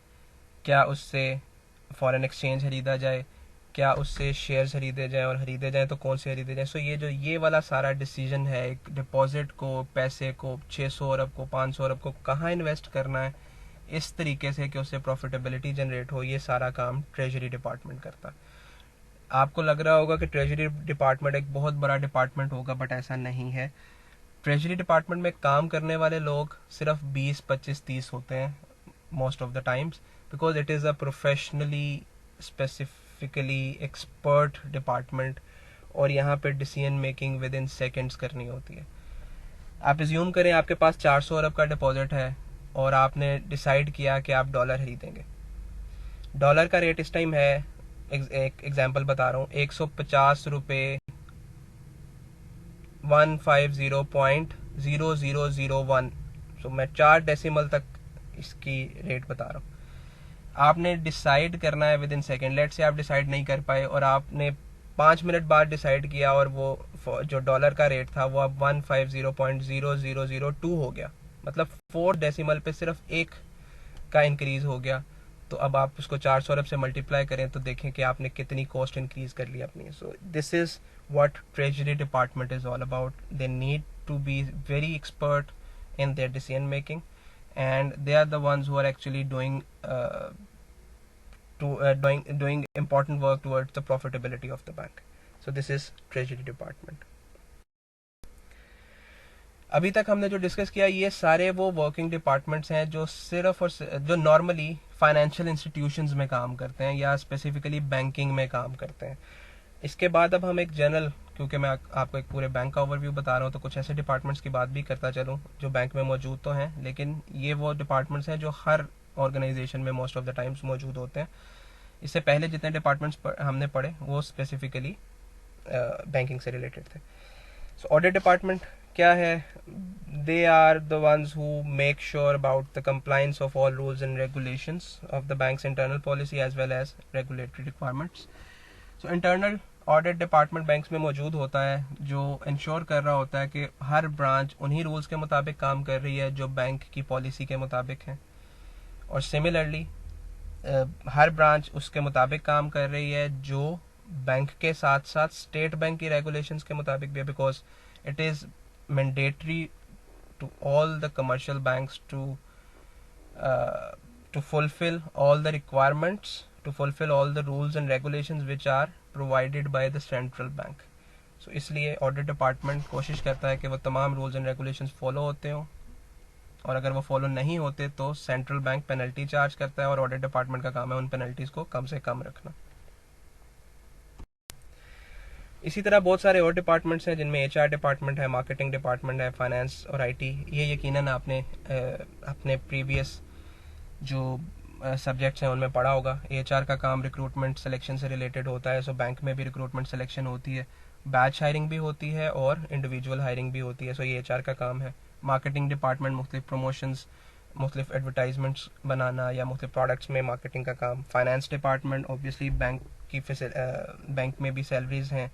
क्या उससे फॉरेन एक्सचेंज खरीदा जाए? क्या उससे शेयर्स खरीदे जाएं, और खरीदे जाएं तो कौन से खरीदे जाएं? सो ये वाला सारा डिसीजन है, एक डिपॉजिट को, पैसे को, 600 अरब को, 500 अरब को कहाँ इन्वेस्ट करना है इस तरीके से कि उससे प्रॉफिटेबिलिटी जनरेट हो, ये सारा काम ट्रेजरी डिपार्टमेंट करता है। आपको लग रहा होगा कि ट्रेजरी डिपार्टमेंट एक बहुत बड़ा डिपार्टमेंट होगा, बट ऐसा नहीं है। ट्रेजरी डिपार्टमेंट में काम करने वाले लोग सिर्फ 20, 25, 30 होते हैं most of the times, because it is a professionally specifically expert department, और यहाँ पे decision making with in seconds करनी होती है। आप एज्यूम करें आपके पास 400 अरब का डिपॉजिट है और आपने डिसाइड किया कि आप डॉलर खरीदेंगे। डॉलर का रेट इस टाइम है, एक एग्जांपल बता रहा हूँ, 150 रुपये 150.0001। सो मैं 4 डेसिमल तक इसकी रेट बता रहा हूँ। आपने डिसाइड करना है विद इन सेकेंड। लेट से आप डिसाइड नहीं कर पाए और आपने 5 मिनट बाद डिसाइड किया, और वो जो डॉलर का रेट था वो अब 150.0002 हो गया, मतलब 4 डेसिमल पे सिर्फ एक का इंक्रीज हो गया। तो अब आप उसको 400 अरब से मल्टीप्लाई करें तो देखें कि आपने कितनी कॉस्ट इंक्रीज कर ली अपनी। So this is what treasury department is all about. They need to be very expert in their decision making, and they are the ones who are actually doing important work towards the profitability of the bank. So this is treasury department. अभी तक हमने जो discuss किया ये सारे वो working departments हैं जो सिर्फ और जो नॉर्मली फाइनेंशियल इंस्टीट्यूशंस में काम करते हैं या स्पेसिफिकली बैंकिंग में काम करते हैं। इसके बाद अब हम एक जनरल, क्योंकि मैं आपको एक पूरे बैंक का ओवरव्यू बता रहा हूँ, तो कुछ ऐसे डिपार्टमेंट्स की बात भी करता चलूँ जो बैंक में मौजूद तो हैं, लेकिन ये वो डिपार्टमेंट्स हैं जो हर ऑर्गेनाइजेशन में मोस्ट ऑफ द टाइम्स मौजूद होते हैं। इससे पहले जितने डिपार्टमेंट्स हमने पढ़े वो स्पेसिफिकली बैंकिंग से रिलेटेड थे। सो ऑडिट डिपार्टमेंट क्या है? They are the ones who make sure about the compliance of all rules and regulations of the bank's internal policy as well as regulatory requirements. So internal audit department banks में मौजूद होता है जो ensure कर रहा होता है कि हर ब्रांच उन्हीं रूल्स के मुताबिक काम कर रही है जो बैंक की पॉलिसी के मुताबिक है, और सिमिलरली हर ब्रांच उसके मुताबिक काम कर रही है जो बैंक के साथ साथ स्टेट बैंक की रेगुलेशंस के मुताबिक भी है, because it is mandatory to all the commercial banks to fulfill all the requirements, to fulfill all the rules and regulations which are provided by the central bank. So इसलिए audit department कोशिश करता है कि वो तमाम rules and regulations follow होते हों, और अगर वो फॉलो नहीं होते तो सेंट्रल बैंक पेनल्टी चार्ज करता है, और ऑडिट डिपार्टमेंट का काम है उन पेनल्टीज को कम से कम रखना। इसी तरह बहुत सारे और डिपार्टमेंट्स हैं जिनमें HR डिपार्टमेंट है, मार्केटिंग डिपार्टमेंट है, फाइनेंस और IT। ये यकीनन आपने अपने प्रीवियस जो सब्जेक्ट्स हैं उनमें पढ़ा होगा। HR का काम रिक्रूटमेंट सिलेक्शन से रिलेटेड होता है। सो बैंक में भी रिक्रूटमेंट सिलेक्शन होती है, बैच हायरिंग भी होती है और इंडिविजुअल हायरिंग भी होती है। सो ये HR का काम है। मार्केटिंग डिपार्टमेंट मुख्तलिफ प्रमोशंस, मुख्तलिफ एडवर्टाइजमेंट्स बनाना या मुख्तलिफ प्रोडक्ट्स में मार्केटिंग का काम। फाइनेंस डिपार्टमेंट ऑब्वियसली बैंक की बैंक में भी सैलरीज हैं,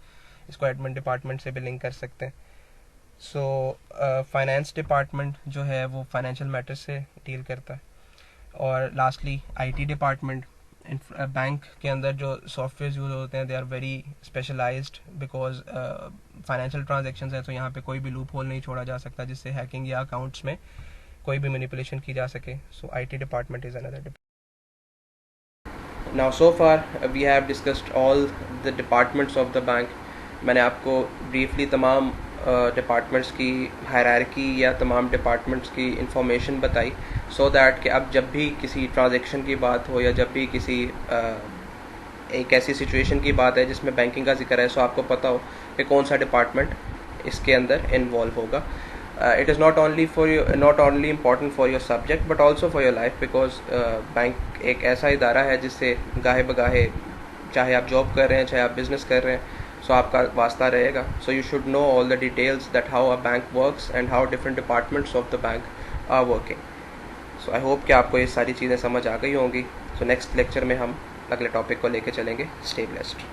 इसको एडमिन डिपार्टमेंट से भी लिंक कर सकते हैं। सो फाइनेंस डिपार्टमेंट जो है वो फाइनेंशियल मैटर्स से डील करता है। और लास्टली IT डिपार्टमेंट, बैंक के अंदर जो सॉफ्टवेयर यूज होते हैं they are very specialised, because financial transactions हैं, तो यहाँ पे कोई भी लूप होल नहीं छोड़ा जा सकता जिससे हैकिंग या अकाउंट्स में कोई भी मैनिपुलेशन की जा सके। सो IT department is another department. Now so far we have discussed all the departments of the bank. मैंने आपको briefly तमाम डिपार्टमेंट्स की हायरार्की या तमाम डिपार्टमेंट्स की इंफॉर्मेशन बताई, सो दैट कि अब जब भी किसी ट्रांजैक्शन की बात हो या जब भी किसी एक ऐसी सिचुएशन की बात है जिसमें बैंकिंग का जिक्र है, सो आपको पता हो कि कौन सा डिपार्टमेंट इसके अंदर इन्वॉल्व होगा. It is not only important for your subject but also for your life, because bank एक ऐसा इदारा है जिससे गाहे बगाहे, चाहे आप जॉब कर रहे हैं चाहे आप बिजनेस कर रहे हैं, सो आपका वास्ता रहेगा. So you should know all the details that how a bank works and how different departments of the bank are working. So I hope कि आपको ये सारी चीज़ें समझ आ गई होंगी. सो नेक्स्ट लेक्चर में हम अगले टॉपिक को लेके चलेंगे. Stay blessed.